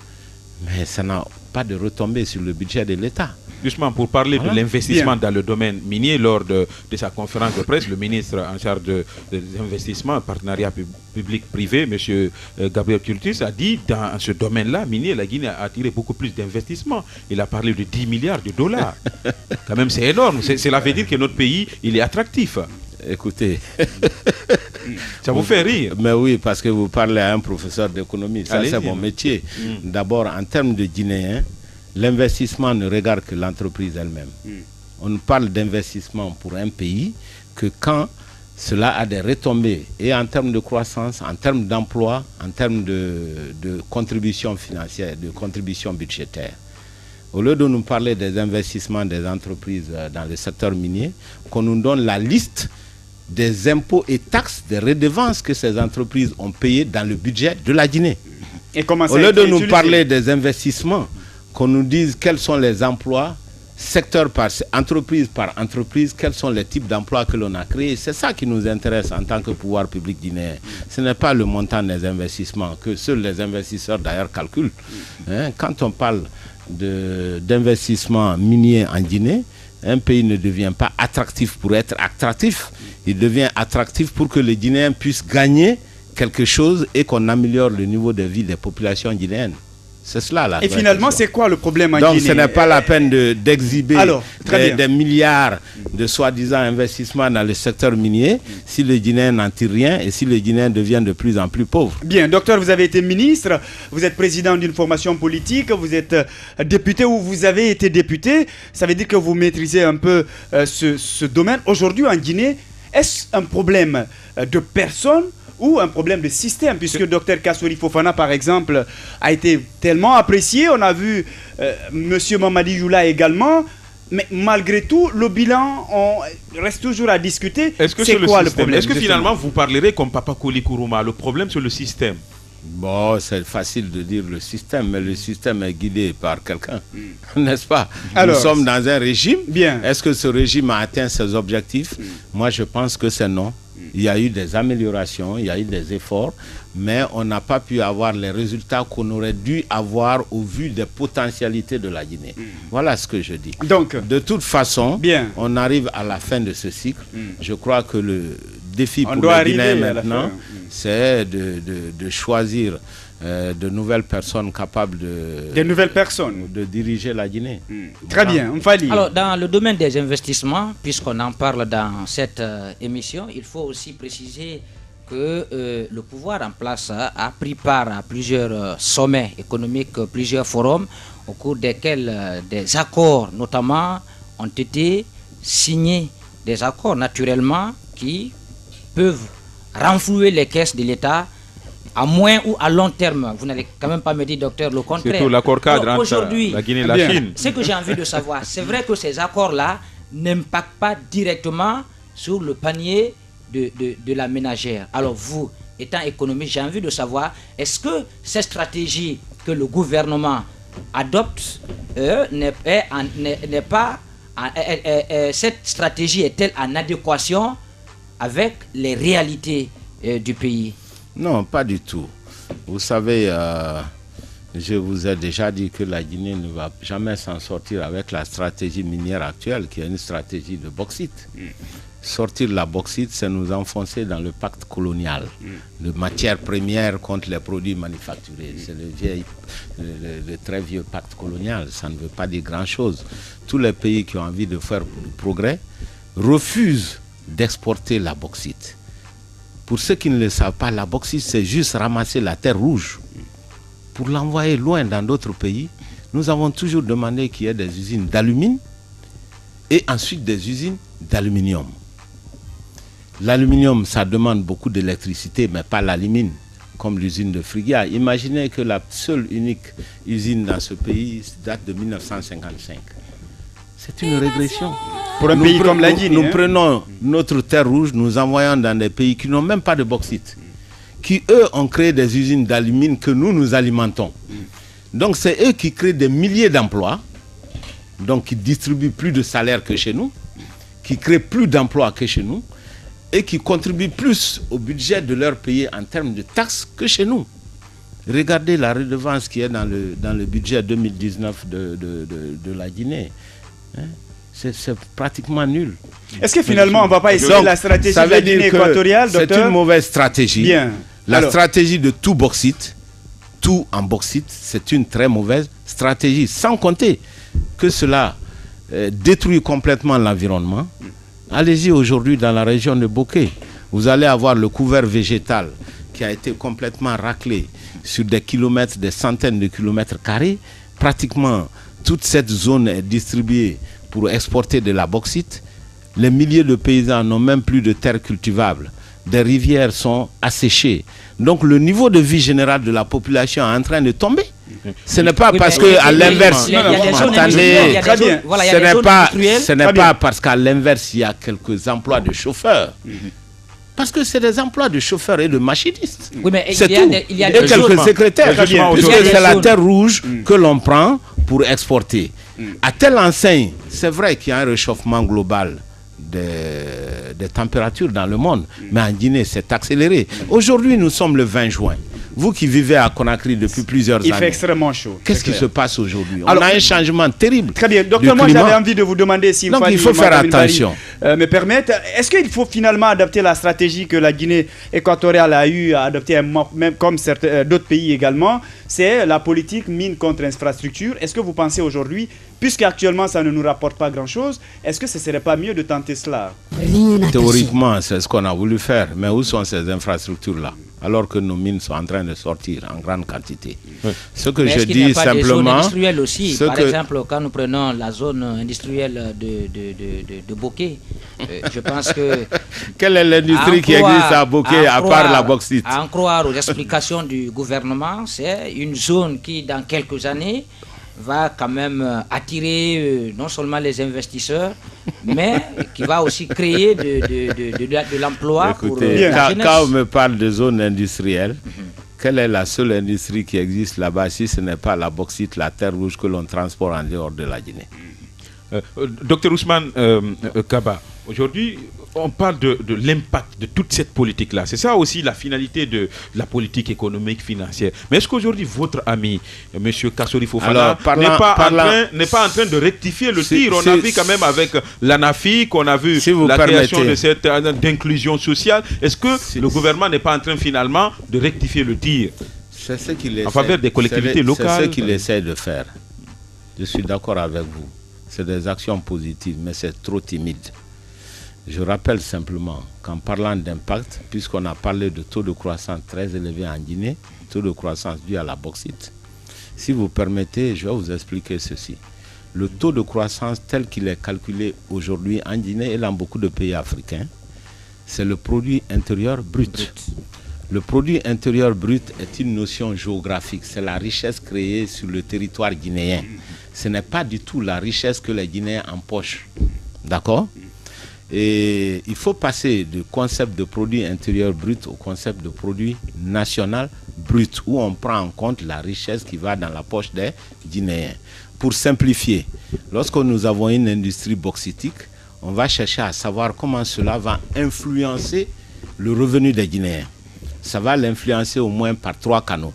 [SPEAKER 2] Mais ça n'a pas de retombée sur le budget de l'État.
[SPEAKER 3] Justement, pour parler
[SPEAKER 2] Voilà.
[SPEAKER 3] de l'investissement dans le domaine minier, lors de sa conférence de presse, le ministre en charge des investissements, partenariat public-privé, M. Gabriel Curtis, a dit dans ce domaine-là, minier, la Guinée a attiré beaucoup plus d'investissements. Il a parlé de 10 milliards de dollars. Quand même, c'est énorme. Cela veut dire que notre pays, il est attractif.
[SPEAKER 2] Écoutez,
[SPEAKER 3] Ça vous fait rire.
[SPEAKER 2] mais oui, parce que vous parlez à un professeur d'économie. Ça,
[SPEAKER 3] Allez-y,
[SPEAKER 2] c'est mon
[SPEAKER 3] hein.
[SPEAKER 2] métier. D'abord, en termes de Guinéens, l'investissement ne regarde que l'entreprise elle-même. On ne parle d'investissement pour un pays que quand cela a des retombées, et en termes de croissance, en termes d'emploi, en termes de contribution financière, de contribution budgétaire. Au lieu de nous parler des investissements des entreprises dans le secteur minier, qu'on nous donne la liste des impôts et taxes, des redevances que ces entreprises ont payées dans le budget de la Guinée.
[SPEAKER 1] Et comment ça
[SPEAKER 2] Au
[SPEAKER 1] a
[SPEAKER 2] lieu
[SPEAKER 1] été
[SPEAKER 2] de nous
[SPEAKER 1] utilisé?
[SPEAKER 2] parler des investissements, qu'on nous dise quels sont les emplois, secteur par entreprise par entreprise, quels sont les types d'emplois que l'on a créés. C'est ça qui nous intéresse en tant que pouvoir public guinéen. Ce n'est pas le montant des investissements que seuls les investisseurs d'ailleurs calculent. Hein, quand on parle d'investissement minier en Guinée, un pays ne devient pas attractif pour être attractif. Il devient attractif pour que les Guinéens puissent gagner quelque chose et qu'on améliore le niveau de vie des populations guinéennes. C'est cela là.
[SPEAKER 1] Et finalement, c'est quoi le problème en
[SPEAKER 2] Donc
[SPEAKER 1] Guinée?
[SPEAKER 2] ce n'est pas la peine d'exhiber
[SPEAKER 1] très
[SPEAKER 2] des milliards de soi-disant investissements dans le secteur minier si les Guinéens n'en tirent rien et si les Guinéens deviennent de plus en plus pauvres.
[SPEAKER 1] Bien, docteur, vous avez été ministre, vous êtes président d'une formation politique, vous êtes député ou vous avez été député. Ça veut dire que vous maîtrisez un peu ce domaine. Aujourd'hui en Guinée, est-ce un problème de personnes ou un problème de système, puisque le docteur Kassori Fofana, par exemple, a été tellement apprécié. On a vu M. Mamadi Youla également. Mais malgré tout, le bilan, on reste toujours à discuter.
[SPEAKER 3] Est-ce que
[SPEAKER 1] c'est quoi le problème?
[SPEAKER 3] Est-ce que finalement vous parlerez comme Papa Koli Kourouma? Le problème, c'est le système.
[SPEAKER 2] Bon, c'est facile de dire le système, mais le système est guidé par quelqu'un, n'est-ce pas?
[SPEAKER 1] Alors,
[SPEAKER 2] nous sommes dans un régime.
[SPEAKER 1] Bien.
[SPEAKER 2] Est-ce que ce régime a atteint ses objectifs? Moi, je pense que c'est non. Il y a eu des améliorations, il y a eu des efforts, mais on n'a pas pu avoir les résultats qu'on aurait dû avoir au vu des potentialités de la Guinée. Voilà ce que je dis.
[SPEAKER 1] Donc,
[SPEAKER 2] de toute façon,
[SPEAKER 1] bien.
[SPEAKER 2] On arrive à la fin de ce cycle. Je crois que le défi
[SPEAKER 1] On
[SPEAKER 2] pour
[SPEAKER 1] doit
[SPEAKER 2] les Guinéens
[SPEAKER 1] arriver à la
[SPEAKER 2] maintenant,
[SPEAKER 1] fin.
[SPEAKER 2] c'est de choisir de nouvelles personnes capables
[SPEAKER 1] Des nouvelles personnes.
[SPEAKER 2] de diriger la Guinée.
[SPEAKER 1] Très
[SPEAKER 2] Voilà.
[SPEAKER 1] bien, Mfali.
[SPEAKER 4] Alors, dans le domaine des investissements, puisqu'on en parle dans cette émission, il faut aussi préciser que le pouvoir en place a pris part à plusieurs sommets économiques, plusieurs forums, au cours desquels des accords notamment ont été signés, des accords naturellement qui peuvent renflouer les caisses de l'État À moyen ou à long terme, vous n'allez quand même pas me dire, docteur, le contraire.
[SPEAKER 3] Surtout l'accord cadre entre la Guinée et la Chine.
[SPEAKER 4] Ce que j'ai envie de savoir, c'est vrai que ces accords-là n'impactent pas directement sur le panier de la ménagère. Alors vous, étant économiste, j'ai envie de savoir, est-ce que cette stratégie que le gouvernement adopte cette stratégie est-elle en adéquation avec les réalités du pays?
[SPEAKER 2] Non, pas du tout. Vous savez, je vous ai déjà dit que la Guinée ne va jamais s'en sortir avec la stratégie minière actuelle, qui est une stratégie de bauxite. Sortir la bauxite, c'est nous enfoncer dans le pacte colonial de matières premières contre les produits manufacturés. C'est le très vieux pacte colonial. Ça ne veut pas dire grand-chose. Tous les pays qui ont envie de faire du progrès refusent d'exporter la bauxite. Pour ceux qui ne le savent pas, la bauxite, c'est juste ramasser la terre rouge pour l'envoyer loin dans d'autres pays. Nous avons toujours demandé qu'il y ait des usines d'alumine et ensuite des usines d'aluminium. L'aluminium, ça demande beaucoup d'électricité, mais pas l'alumine, comme l'usine de Frigia. Imaginez que la seule unique usine dans ce pays date de 1955. C'est une régression.
[SPEAKER 1] Pour un pays comme la Guinée.
[SPEAKER 2] Nous prenons notre terre rouge, nous envoyons dans des pays qui n'ont même pas de bauxite, qui eux ont créé des usines d'alumine que nous alimentons. Donc c'est eux qui créent des milliers d'emplois, donc qui distribuent plus de salaires que chez nous, qui créent plus d'emplois que chez nous, et qui contribuent plus au budget de leur pays en termes de taxes que chez nous. Regardez la redevance qui est dans le budget 2019 de la Guinée. C'est pratiquement nul.
[SPEAKER 1] Est-ce que finalement on ne va pas essayer la stratégie de la Guinée équatoriale, docteur?
[SPEAKER 2] C'est une mauvaise stratégie.
[SPEAKER 1] Bien.
[SPEAKER 2] La stratégie de tout bauxite, tout en bauxite, c'est une très mauvaise stratégie. Sans compter que cela détruit complètement l'environnement. Allez-y aujourd'hui dans la région de Bokeh. Vous allez avoir le couvert végétal qui a été complètement raclé sur des kilomètres, des centaines de kilomètres carrés. Pratiquement toute cette zone est distribuée pour exporter de la bauxite. Les milliers de paysans n'ont même plus de terres cultivables. Des rivières sont asséchées. Donc le niveau de vie général de la population est en train de tomber. Ce n'est pas parce qu'à l'inverse, ce n'est pas parce qu'à l'inverse il y a quelques emplois de chauffeurs. Parce que c'est des emplois de chauffeurs et de machinistes.
[SPEAKER 4] Oui, mais
[SPEAKER 2] c'est tout. Et quelques secrétaires. Puisque c'est la terre rouge que l'on prend pour exporter. À telle enseigne, c'est vrai qu'il y a un réchauffement global des températures dans le monde, mais en Guinée, c'est accéléré. Aujourd'hui, nous sommes le 20 juin. Vous qui vivez à Conakry depuis plusieurs années,
[SPEAKER 1] il fait extrêmement chaud.
[SPEAKER 2] Qu'est-ce qui se passe aujourd'hui? On a un changement terrible.
[SPEAKER 1] Très bien. Docteur, moi j'avais envie de vous demander si
[SPEAKER 2] il faut faire attention.
[SPEAKER 1] Me permettre, est-ce qu'il faut finalement adapter la stratégie que la Guinée équatoriale a eu à adopter, même comme d'autres pays également, c'est la politique mine contre infrastructure. Est-ce que vous pensez aujourd'hui, puisqu'actuellement ça ne nous rapporte pas grand-chose, est-ce que ce ne serait pas mieux de tenter cela?
[SPEAKER 2] Théoriquement, c'est ce qu'on a voulu faire. Mais où sont ces infrastructures-là? Alors que nos mines sont en train de sortir en grande quantité. Ce que je dis simplement...
[SPEAKER 4] industrielles aussi. Par exemple, quand nous prenons la zone industrielle de Bokeh, je pense que...
[SPEAKER 2] Quelle est l'industrie qui existe à Bokeh à part la bauxite?
[SPEAKER 4] À en croire aux explications du gouvernement, c'est une zone qui, dans quelques années, va quand même attirer non seulement les investisseurs, mais qui va aussi créer de l'emploi pour la jeunesse.
[SPEAKER 2] Quand on me parle de zone industrielle, quelle est la seule industrie qui existe là-bas si ce n'est pas la bauxite, la terre rouge que l'on transporte en dehors de la Guinée?
[SPEAKER 3] Docteur Ousmane Kaba, aujourd'hui, on parle de l'impact de toute cette politique-là. C'est ça aussi la finalité de la politique économique, financière. Mais est-ce qu'aujourd'hui, votre ami, M. Kassori Fofana, n'est pas en train de rectifier le tir? On a vu quand même avec l'ANAFI, qu'on a vu la création de cette d'inclusion sociale. Est-ce que le gouvernement n'est pas en train finalement de rectifier le tir en faveur des collectivités locales?
[SPEAKER 2] C'est ce qu'il essaie de faire. Je suis d'accord avec vous. C'est des actions positives, mais c'est trop timide. Je rappelle simplement qu'en parlant d'impact, puisqu'on a parlé de taux de croissance très élevé en Guinée, taux de croissance dû à la bauxite, si vous permettez, je vais vous expliquer ceci. Le taux de croissance tel qu'il est calculé aujourd'hui en Guinée et dans beaucoup de pays africains, c'est le produit intérieur brut. Le produit intérieur brut est une notion géographique. C'est la richesse créée sur le territoire guinéen. Ce n'est pas du tout la richesse que les Guinéens empochent. D'accord? Et il faut passer du concept de produit intérieur brut au concept de produit national brut, où on prend en compte la richesse qui va dans la poche des Guinéens. Pour simplifier, lorsque nous avons une industrie bauxitique, on va chercher à savoir comment cela va influencer le revenu des Guinéens. Ça va l'influencer au moins par 3 canaux.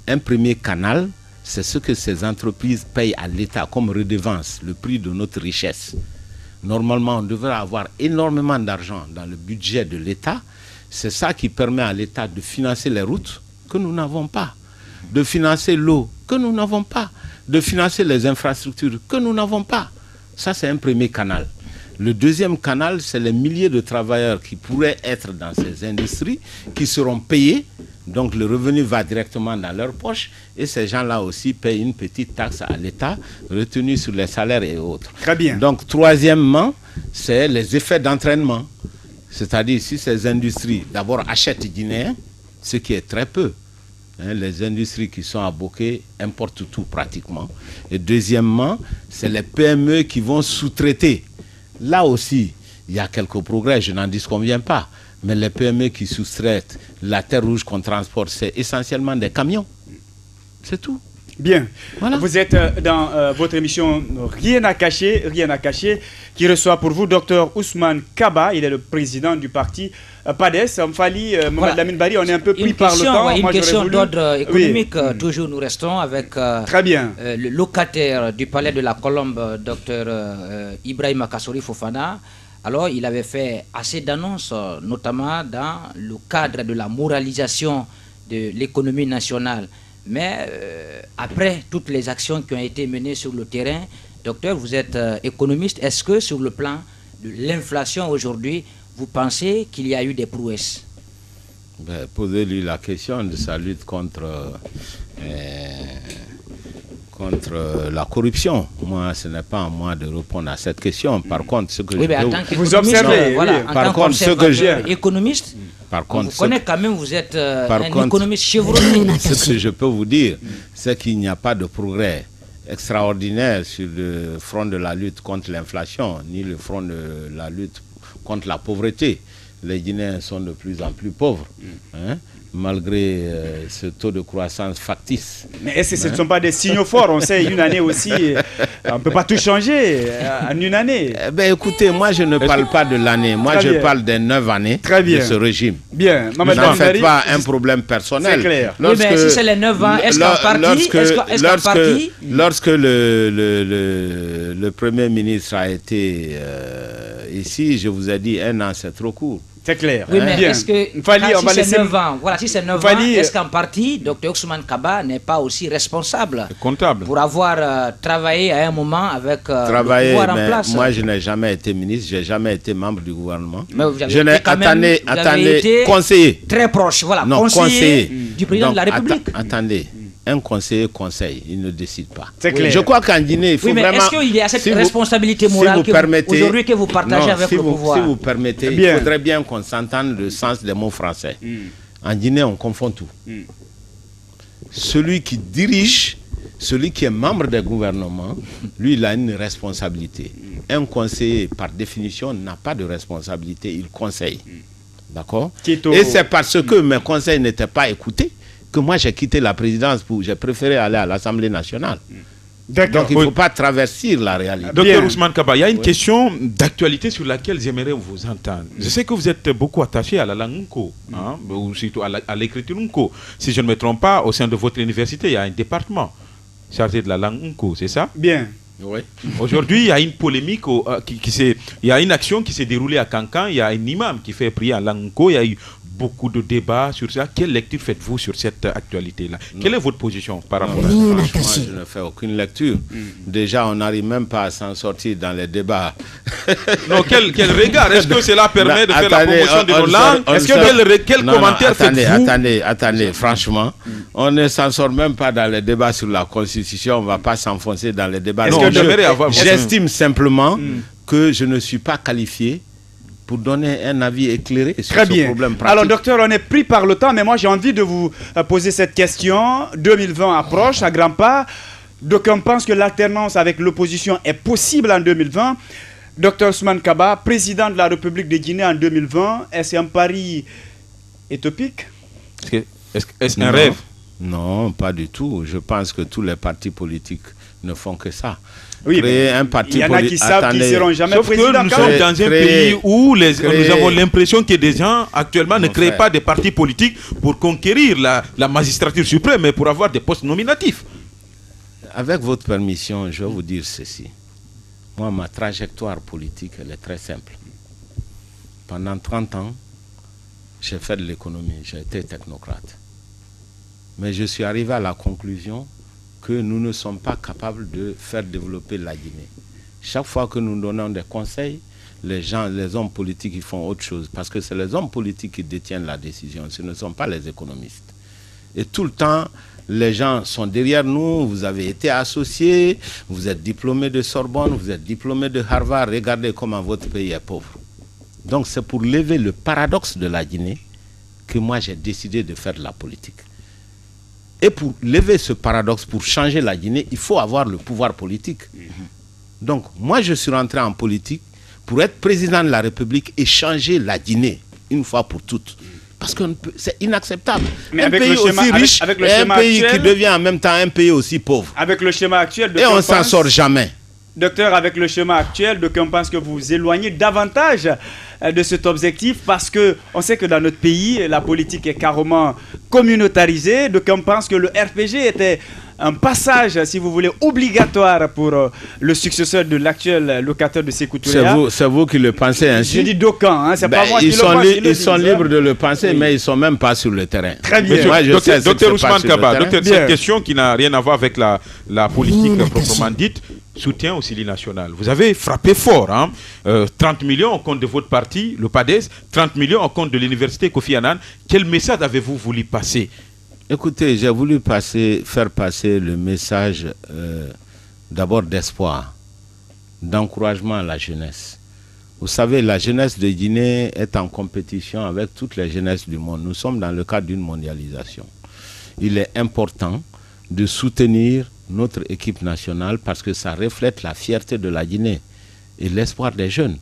[SPEAKER 2] Un premier canal, c'est ce que ces entreprises payent à l'État comme redevance, le prix de notre richesse. Normalement, on devrait avoir énormément d'argent dans le budget de l'État. C'est ça qui permet à l'État de financer les routes que nous n'avons pas, de financer l'eau que nous n'avons pas, de financer les infrastructures que nous n'avons pas. Ça, c'est un premier canal. Le deuxième canal, c'est les milliers de travailleurs qui pourraient être dans ces industries, qui seront payés. Donc le revenu va directement dans leur poche et ces gens-là aussi payent une petite taxe à l'État retenue sur les salaires et autres.
[SPEAKER 1] Très bien.
[SPEAKER 2] Donc troisièmement, c'est les effets d'entraînement. C'est-à-dire si ces industries d'abord achètent guinéens, ce qui est très peu. Les industries qui sont à Boké importent tout pratiquement. Et deuxièmement, c'est les PME qui vont sous-traiter. Là aussi, il y a quelques progrès, je n'en disconviens pas. Mais les PME qui sous-traitent la terre rouge qu'on transporte, c'est essentiellement des camions. C'est tout.
[SPEAKER 1] Bien.
[SPEAKER 2] Voilà.
[SPEAKER 1] Vous êtes dans votre émission Rien à cacher, qui reçoit pour vous Dr Ousmane Kaba. Il est le président du parti PADES. Mfali, Mohamed Lamine Bari, on est un peu pris par le temps.
[SPEAKER 4] Une question d'ordre économique. Toujours nous restons avec
[SPEAKER 1] très bien.
[SPEAKER 4] Le locataire du palais de la Colombe, Dr Ibrahima Kassori Fofana. Alors, il avait fait assez d'annonces, notamment dans le cadre de la moralisation de l'économie nationale. Mais après toutes les actions qui ont été menées sur le terrain, docteur, vous êtes économiste. Est-ce que sur le plan de l'inflation aujourd'hui, vous pensez qu'il y a eu des prouesses?
[SPEAKER 2] Posez-lui la question de sa lutte contre la corruption. Moi, ce n'est pas à moi de répondre à cette question. Par contre, ce que
[SPEAKER 1] vous observez,
[SPEAKER 2] par contre, ce que j'ai
[SPEAKER 4] économiste,
[SPEAKER 2] par contre,
[SPEAKER 4] vous connaissez quand même, vous êtes un économiste chevronné.
[SPEAKER 2] Ce que je peux vous dire, c'est qu'il n'y a pas de progrès extraordinaire sur le front de la lutte contre l'inflation, ni le front de la lutte contre la pauvreté. Les Guinéens sont de plus en plus pauvres, malgré ce taux de croissance factice.
[SPEAKER 1] Mais est-ce que ce ne sont pas des signaux forts? On sait, une année aussi, on ne peut pas tout changer en une année.
[SPEAKER 2] Écoutez, moi je ne parle pas de l'année, moi je parle des 9 années de ce régime.
[SPEAKER 1] Bien.
[SPEAKER 2] Vous n'en faites pas un problème personnel.
[SPEAKER 1] C'est clair.
[SPEAKER 4] Oui, mais si c'est les 9 ans, est-ce qu'en partie,
[SPEAKER 2] lorsque le Premier ministre a été ici, je vous ai dit 1 an c'est trop court.
[SPEAKER 1] C'est clair.
[SPEAKER 4] Oui, mais est-ce que si c'est 9 ans, voilà, si c'est 9 ans, est-ce qu'en partie, Dr Ousmane Kaba n'est pas aussi responsable
[SPEAKER 3] comptable
[SPEAKER 4] pour avoir travaillé à un moment avec le pouvoir en place?
[SPEAKER 2] Moi, je n'ai jamais été ministre, je n'ai jamais été membre du gouvernement.
[SPEAKER 4] Mais vous avez
[SPEAKER 2] attendez, conseiller.
[SPEAKER 4] Très proche, voilà,
[SPEAKER 2] non, conseiller
[SPEAKER 4] du président de la République.
[SPEAKER 2] Attendez. Un conseiller conseille, il ne décide pas.
[SPEAKER 1] C'est clair.
[SPEAKER 2] Je crois qu'en Guinée, il faut vraiment...
[SPEAKER 4] est-ce qu'il y a cette responsabilité morale aujourd'hui que vous partagez avec le pouvoir?
[SPEAKER 2] Si vous permettez, il faudrait bien qu'on s'entende le sens des mots français. En Guinée, on confond tout. Celui qui dirige, celui qui est membre des gouvernements, lui, il a une responsabilité. Un conseiller, par définition, n'a pas de responsabilité, il conseille. D'accord? Et c'est parce que mes conseils n'étaient pas écoutés que moi j'ai quitté la présidence, j'ai préféré aller à l'Assemblée nationale. Donc il ne faut pas traverser la réalité.
[SPEAKER 3] Docteur Ousmane Kaba, il y a une question d'actualité sur laquelle j'aimerais vous entendre. Je sais que vous êtes beaucoup attaché à la langue Nko, ou surtout à l'écriture Nko. Si je ne me trompe pas, au sein de votre université, il y a un département chargé de la langue Nko, c'est ça?
[SPEAKER 1] Bien.
[SPEAKER 2] Oui.
[SPEAKER 3] Aujourd'hui, il y a une polémique, il y a une action qui s'est déroulée à Kankan, il y a un imam qui fait prier en langue Nko, il y a eu beaucoup de débats sur ça. Quelle lecture faites-vous sur cette actualité-là? Quelle est votre position par rapport à ça?
[SPEAKER 2] Moi, je ne fais aucune lecture. Déjà, on n'arrive même pas à s'en sortir dans les débats.
[SPEAKER 3] Non, quel regard? Est-ce que cela permet de faire la promotion de nos langues? Est-ce que quel commentaire faites-vous?
[SPEAKER 2] Attendez, franchement, on ne s'en sort même pas dans les débats sur la Constitution. On ne va pas s'enfoncer dans les débats.
[SPEAKER 3] J'estime
[SPEAKER 2] simplement que je ne suis pas qualifié pour donner un avis éclairé sur
[SPEAKER 1] Très
[SPEAKER 2] ce
[SPEAKER 1] bien.
[SPEAKER 2] problème pratique.
[SPEAKER 1] Alors, docteur, on est pris par le temps, mais moi, j'ai envie de vous poser cette question. 2020 approche à grands pas. D'aucuns pensent que l'alternance avec l'opposition est possible en 2020. Docteur Ousmane Kaba, président de la République de Guinée en 2020, est-ce un pari utopique?
[SPEAKER 3] Est-ce un rêve?
[SPEAKER 2] Non, pas du tout. Je pense que tous les partis politiques ne font que ça.
[SPEAKER 1] Oui,
[SPEAKER 2] Créer un parti
[SPEAKER 1] il y en a qui savent qu'ils ne seront jamais
[SPEAKER 3] Sauf que
[SPEAKER 1] présidents.
[SPEAKER 3] nous sommes dans un pays où nous avons l'impression que des gens actuellement ne créent
[SPEAKER 2] frère.
[SPEAKER 3] pas des partis politiques pour conquérir la magistrature suprême, mais pour avoir des postes nominatifs.
[SPEAKER 2] Avec votre permission, je vais vous dire ceci. Moi, ma trajectoire politique, elle est très simple. Pendant 30 ans, j'ai fait de l'économie, j'ai été technocrate. Mais je suis arrivé à la conclusion que nous ne sommes pas capables de faire développer la Guinée. Chaque fois que nous donnons des conseils, les hommes politiques, ils font autre chose. Parce que c'est les hommes politiques qui détiennent la décision, ce ne sont pas les économistes. Et tout le temps, les gens sont derrière nous, vous avez été associés, vous êtes diplômés de Sorbonne, vous êtes diplômés de Harvard, regardez comment votre pays est pauvre. Donc c'est pour lever le paradoxe de la Guinée que moi j'ai décidé de faire de la politique. Et pour lever ce paradoxe, pour changer la Guinée, il faut avoir le pouvoir politique. Donc moi je suis rentré en politique pour être président de la République et changer la Guinée une fois pour toutes. Parce que c'est inacceptable.
[SPEAKER 1] Mais
[SPEAKER 2] un
[SPEAKER 1] avec
[SPEAKER 2] pays
[SPEAKER 1] le schéma,
[SPEAKER 2] aussi riche
[SPEAKER 1] avec le
[SPEAKER 2] et un
[SPEAKER 1] schéma
[SPEAKER 2] pays
[SPEAKER 1] actuel,
[SPEAKER 2] qui devient en même temps un pays aussi pauvre.
[SPEAKER 1] Avec le schéma actuel,
[SPEAKER 2] Et on ne s'en sort jamais.
[SPEAKER 1] Docteur, avec le schéma actuel, d'aucuns pensent que vous vous éloignez davantage de cet objectif parce qu'on sait que dans notre pays, la politique est carrément communautarisée. D'aucuns pensent que le RPG était un passage, si vous voulez, obligatoire pour le successeur de l'actuel locataire de Sékou Touré.
[SPEAKER 2] C'est vous qui le pensez ainsi.
[SPEAKER 1] Je dis d'aucuns, hein, c'est pas moi qui
[SPEAKER 2] ils
[SPEAKER 1] le
[SPEAKER 2] sont
[SPEAKER 1] pense.
[SPEAKER 2] Ils sont libres de le penser, mais ils ne sont même pas sur le terrain.
[SPEAKER 1] Très bien.
[SPEAKER 2] Moi, je sais ce
[SPEAKER 3] Docteur
[SPEAKER 2] qui se passe
[SPEAKER 3] Ousmane
[SPEAKER 2] sur le
[SPEAKER 3] Kaba,
[SPEAKER 2] terrain.
[SPEAKER 3] cette question qui n'a rien à voir avec la politique proprement dite, soutien au Sili national. Vous avez frappé fort, hein? 30 millions au compte de votre parti, le PADES, 30 millions au compte de l'université Kofi Annan. Quel message avez-vous voulu passer?
[SPEAKER 2] Écoutez, j'ai voulu faire passer le message d'abord d'espoir, d'encouragement à la jeunesse. Vous savez, la jeunesse de Guinée est en compétition avec toutes les jeunesses du monde. Nous sommes dans le cadre d'une mondialisation. Il est important de soutenir notre équipe nationale parce que ça reflète la fierté de la Guinée et l'espoir des jeunes.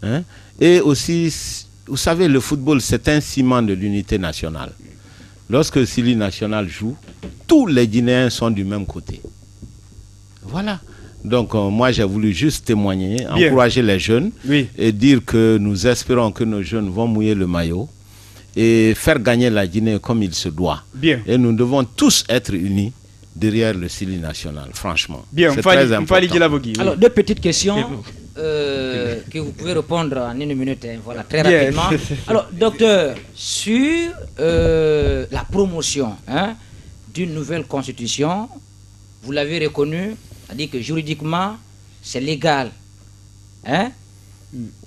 [SPEAKER 2] Hein? Et aussi, vous savez, le football, c'est un ciment de l'unité nationale. Lorsque Sili National joue, tous les Guinéens sont du même côté. Voilà. Donc moi j'ai voulu juste témoigner, encourager les jeunes et dire que nous espérons que nos jeunes vont mouiller le maillot et faire gagner la Guinée comme il se doit.
[SPEAKER 1] Bien.
[SPEAKER 2] Et nous devons tous être unis derrière le Sili National, franchement.
[SPEAKER 1] Bien,
[SPEAKER 2] c'est très important.
[SPEAKER 4] Alors, deux petites questions que vous pouvez répondre en une minute, hein, voilà, très rapidement. Alors, docteur, sur la promotion d'une nouvelle constitution, vous l'avez reconnu, c'est-à-dire que juridiquement, c'est légal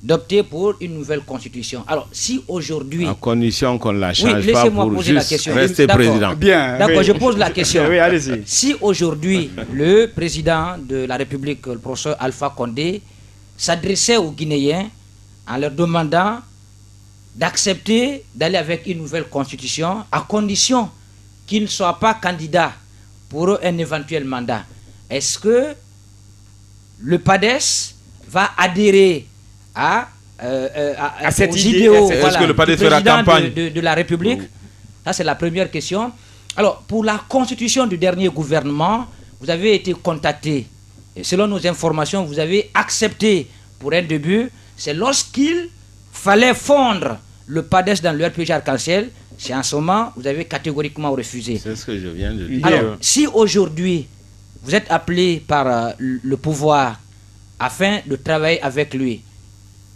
[SPEAKER 4] d'opter pour une nouvelle constitution. Alors, si aujourd'hui...
[SPEAKER 2] À condition qu'on ne la change pas pour
[SPEAKER 4] poser la
[SPEAKER 2] juste
[SPEAKER 4] question.
[SPEAKER 2] rester président.
[SPEAKER 1] D'accord,
[SPEAKER 4] je pose la question.
[SPEAKER 1] Oui, allez-y.
[SPEAKER 4] Si aujourd'hui, le président de la République, le professeur Alpha Condé, s'adressait aux Guinéens en leur demandant d'accepter d'aller avec une nouvelle constitution à condition qu'ils ne soient pas candidats pour un éventuel mandat, est-ce que le PADES va adhérer à
[SPEAKER 1] cette
[SPEAKER 4] aux
[SPEAKER 1] idée,
[SPEAKER 4] idéaux
[SPEAKER 3] est-ce que le PADES
[SPEAKER 4] du
[SPEAKER 3] fera
[SPEAKER 4] président
[SPEAKER 3] campagne
[SPEAKER 4] de la République? Ça, c'est la première question. Alors, pour la constitution du dernier gouvernement, vous avez été contacté. Et selon nos informations, vous avez accepté pour un début. C'est lorsqu'il fallait fondre le PADES dans le RPG Arc-en-Ciel. C'est en ce moment, vous avez catégoriquement refusé.
[SPEAKER 2] C'est ce que je viens de dire.
[SPEAKER 4] Alors, si aujourd'hui, vous êtes appelé par le pouvoir afin de travailler avec lui,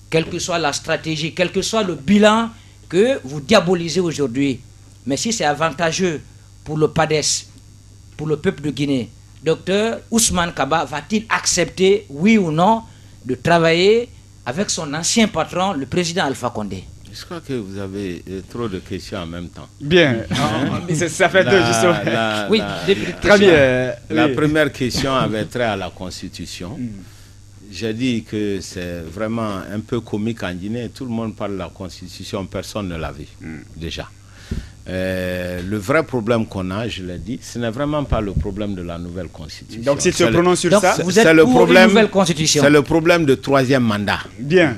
[SPEAKER 4] quelle que soit la stratégie, quel que soit le bilan que vous diabolisez aujourd'hui, mais si c'est avantageux pour le PADES, pour le peuple de Guinée, docteur Ousmane Kaba va-t-il accepter, oui ou non, de travailler avec son ancien patron, le président Alpha Condé?
[SPEAKER 2] Je crois que vous avez trop de questions en même temps.
[SPEAKER 1] Bien. Ça fait deux, justement.
[SPEAKER 4] Oui,
[SPEAKER 1] très bien.
[SPEAKER 2] La première question avait trait à la Constitution. J'ai dit que c'est vraiment un peu comique en Guinée. Tout le monde parle de la Constitution, personne ne l'a vu, déjà. Le vrai problème qu'on a, je l'ai dit, ce n'est vraiment pas le problème de la nouvelle Constitution.
[SPEAKER 1] Donc, s'il se prononce sur ça,
[SPEAKER 4] vous êtes pour une nouvelle Constitution.
[SPEAKER 2] C'est le problème de troisième mandat.
[SPEAKER 1] Bien.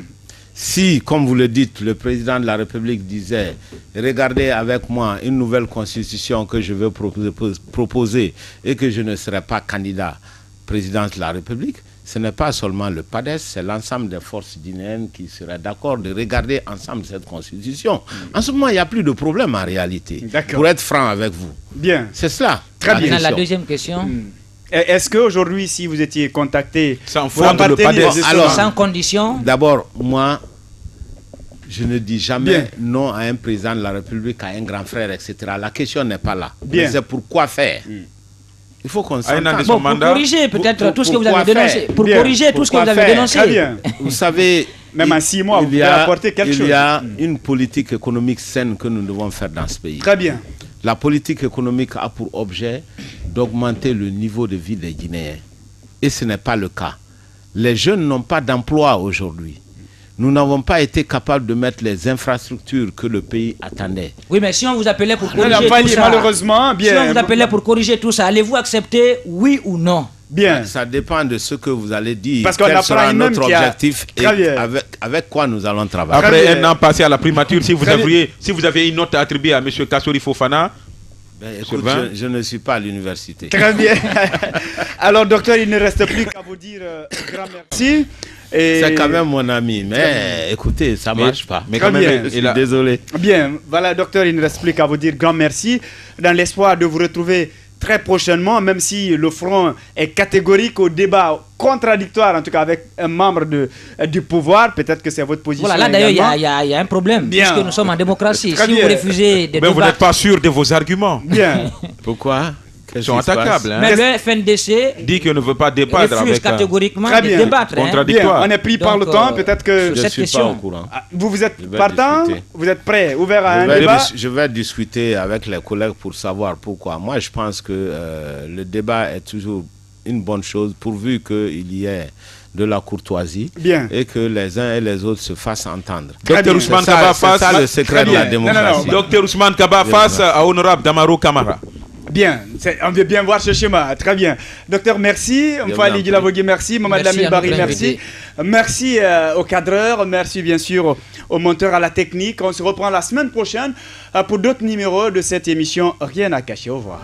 [SPEAKER 2] Si, comme vous le dites, le président de la République disait « Regardez avec moi une nouvelle constitution que je veux proposer et que je ne serai pas candidat président de la République », ce n'est pas seulement le PADES, c'est l'ensemble des forces guinéennes qui seraient d'accord de regarder ensemble cette constitution. En ce moment, il n'y a plus de problème en réalité, pour être franc avec vous.
[SPEAKER 1] Bien.
[SPEAKER 2] C'est cela.
[SPEAKER 1] Très bien.
[SPEAKER 4] La deuxième question.
[SPEAKER 1] Est-ce qu'aujourd'hui, si vous étiez contacté
[SPEAKER 3] sans
[SPEAKER 4] condition?
[SPEAKER 2] D'abord, moi, je ne dis jamais non à un président de la République, à un grand frère, etc. La question n'est pas là. Mais c'est pourquoi faire. Il faut qu'on s'entende.
[SPEAKER 4] Pour corriger peut-être tout ce que vous avez dénoncé. Pour corriger tout ce que vous avez dénoncé.
[SPEAKER 1] Très bien.
[SPEAKER 2] Vous savez,
[SPEAKER 1] même en 6 mois, vous pouvez apporter quelque chose.
[SPEAKER 2] Il y a une politique économique saine que nous devons faire dans ce pays.
[SPEAKER 1] Très bien.
[SPEAKER 2] La politique économique a pour objet d'augmenter le niveau de vie des Guinéens. Et ce n'est pas le cas. Les jeunes n'ont pas d'emploi aujourd'hui. Nous n'avons pas été capables de mettre les infrastructures que le pays attendait.
[SPEAKER 4] Oui, mais si on vous appelait pour corriger tout ça,
[SPEAKER 1] malheureusement, bien.
[SPEAKER 4] Si on vous appelait pour corriger tout ça, allez-vous accepter, oui ou non?
[SPEAKER 1] Bien.
[SPEAKER 2] Ça dépend de ce que vous allez dire.
[SPEAKER 1] Parce qu'on
[SPEAKER 2] sera notre objectif et avec quoi nous allons travailler.
[SPEAKER 3] Après un an passé à la primature, si vous avez une note attribuée à M. Kassori Fofana,
[SPEAKER 2] écoute, je ne suis pas à l'université.
[SPEAKER 1] Très bien. Alors, docteur, il ne reste plus qu'à vous dire grand merci.
[SPEAKER 2] C'est quand même mon ami, mais écoutez, ça ne marche pas.
[SPEAKER 1] Mais quand même,
[SPEAKER 2] je suis désolé.
[SPEAKER 1] Bien, voilà, docteur, il ne reste plus qu'à vous dire grand merci, dans l'espoir de vous retrouver très prochainement, même si le front est catégorique au débat contradictoire, en tout cas avec un membre du pouvoir. Peut-être que c'est votre position.
[SPEAKER 4] Voilà, là d'ailleurs, il y a un problème, puisque nous sommes en démocratie.
[SPEAKER 1] Très
[SPEAKER 4] si
[SPEAKER 1] bien.
[SPEAKER 4] Vous refusez des
[SPEAKER 3] mais vous n'êtes pas sûr de vos arguments.
[SPEAKER 1] Bien.
[SPEAKER 2] Pourquoi?
[SPEAKER 3] Ils sont attaquables. Hein.
[SPEAKER 4] Mais le FNDC
[SPEAKER 3] dit qu'on ne veut pas débattre
[SPEAKER 4] refuse
[SPEAKER 3] avec
[SPEAKER 4] catégoriquement de débattre.
[SPEAKER 3] Contradictoire.
[SPEAKER 1] Bien. On est pris par le temps. Peut-être que
[SPEAKER 2] je ne suis pas au courant.
[SPEAKER 1] Vous êtes partant? Vous êtes prêt, ouvert à un débat?
[SPEAKER 2] Je vais discuter avec les collègues pour savoir pourquoi. Moi, je pense que le débat est toujours une bonne chose pourvu qu'il y ait de la courtoisie et que les uns et les autres se fassent entendre.
[SPEAKER 3] Docteur Ousmane Kaba face
[SPEAKER 2] à le secret de la démocratie.
[SPEAKER 3] Docteur Ousmane Kaba face à Honorable Damaro Camara.
[SPEAKER 1] Bien, on veut bien voir ce schéma, très bien. Docteur, merci. Mfali Guilabogui, merci. Mohamed Lamine Bari, merci. Merci aux cadreurs, merci bien sûr aux monteurs, à la technique. On se reprend la semaine prochaine pour d'autres numéros de cette émission Rien à cacher. Au revoir.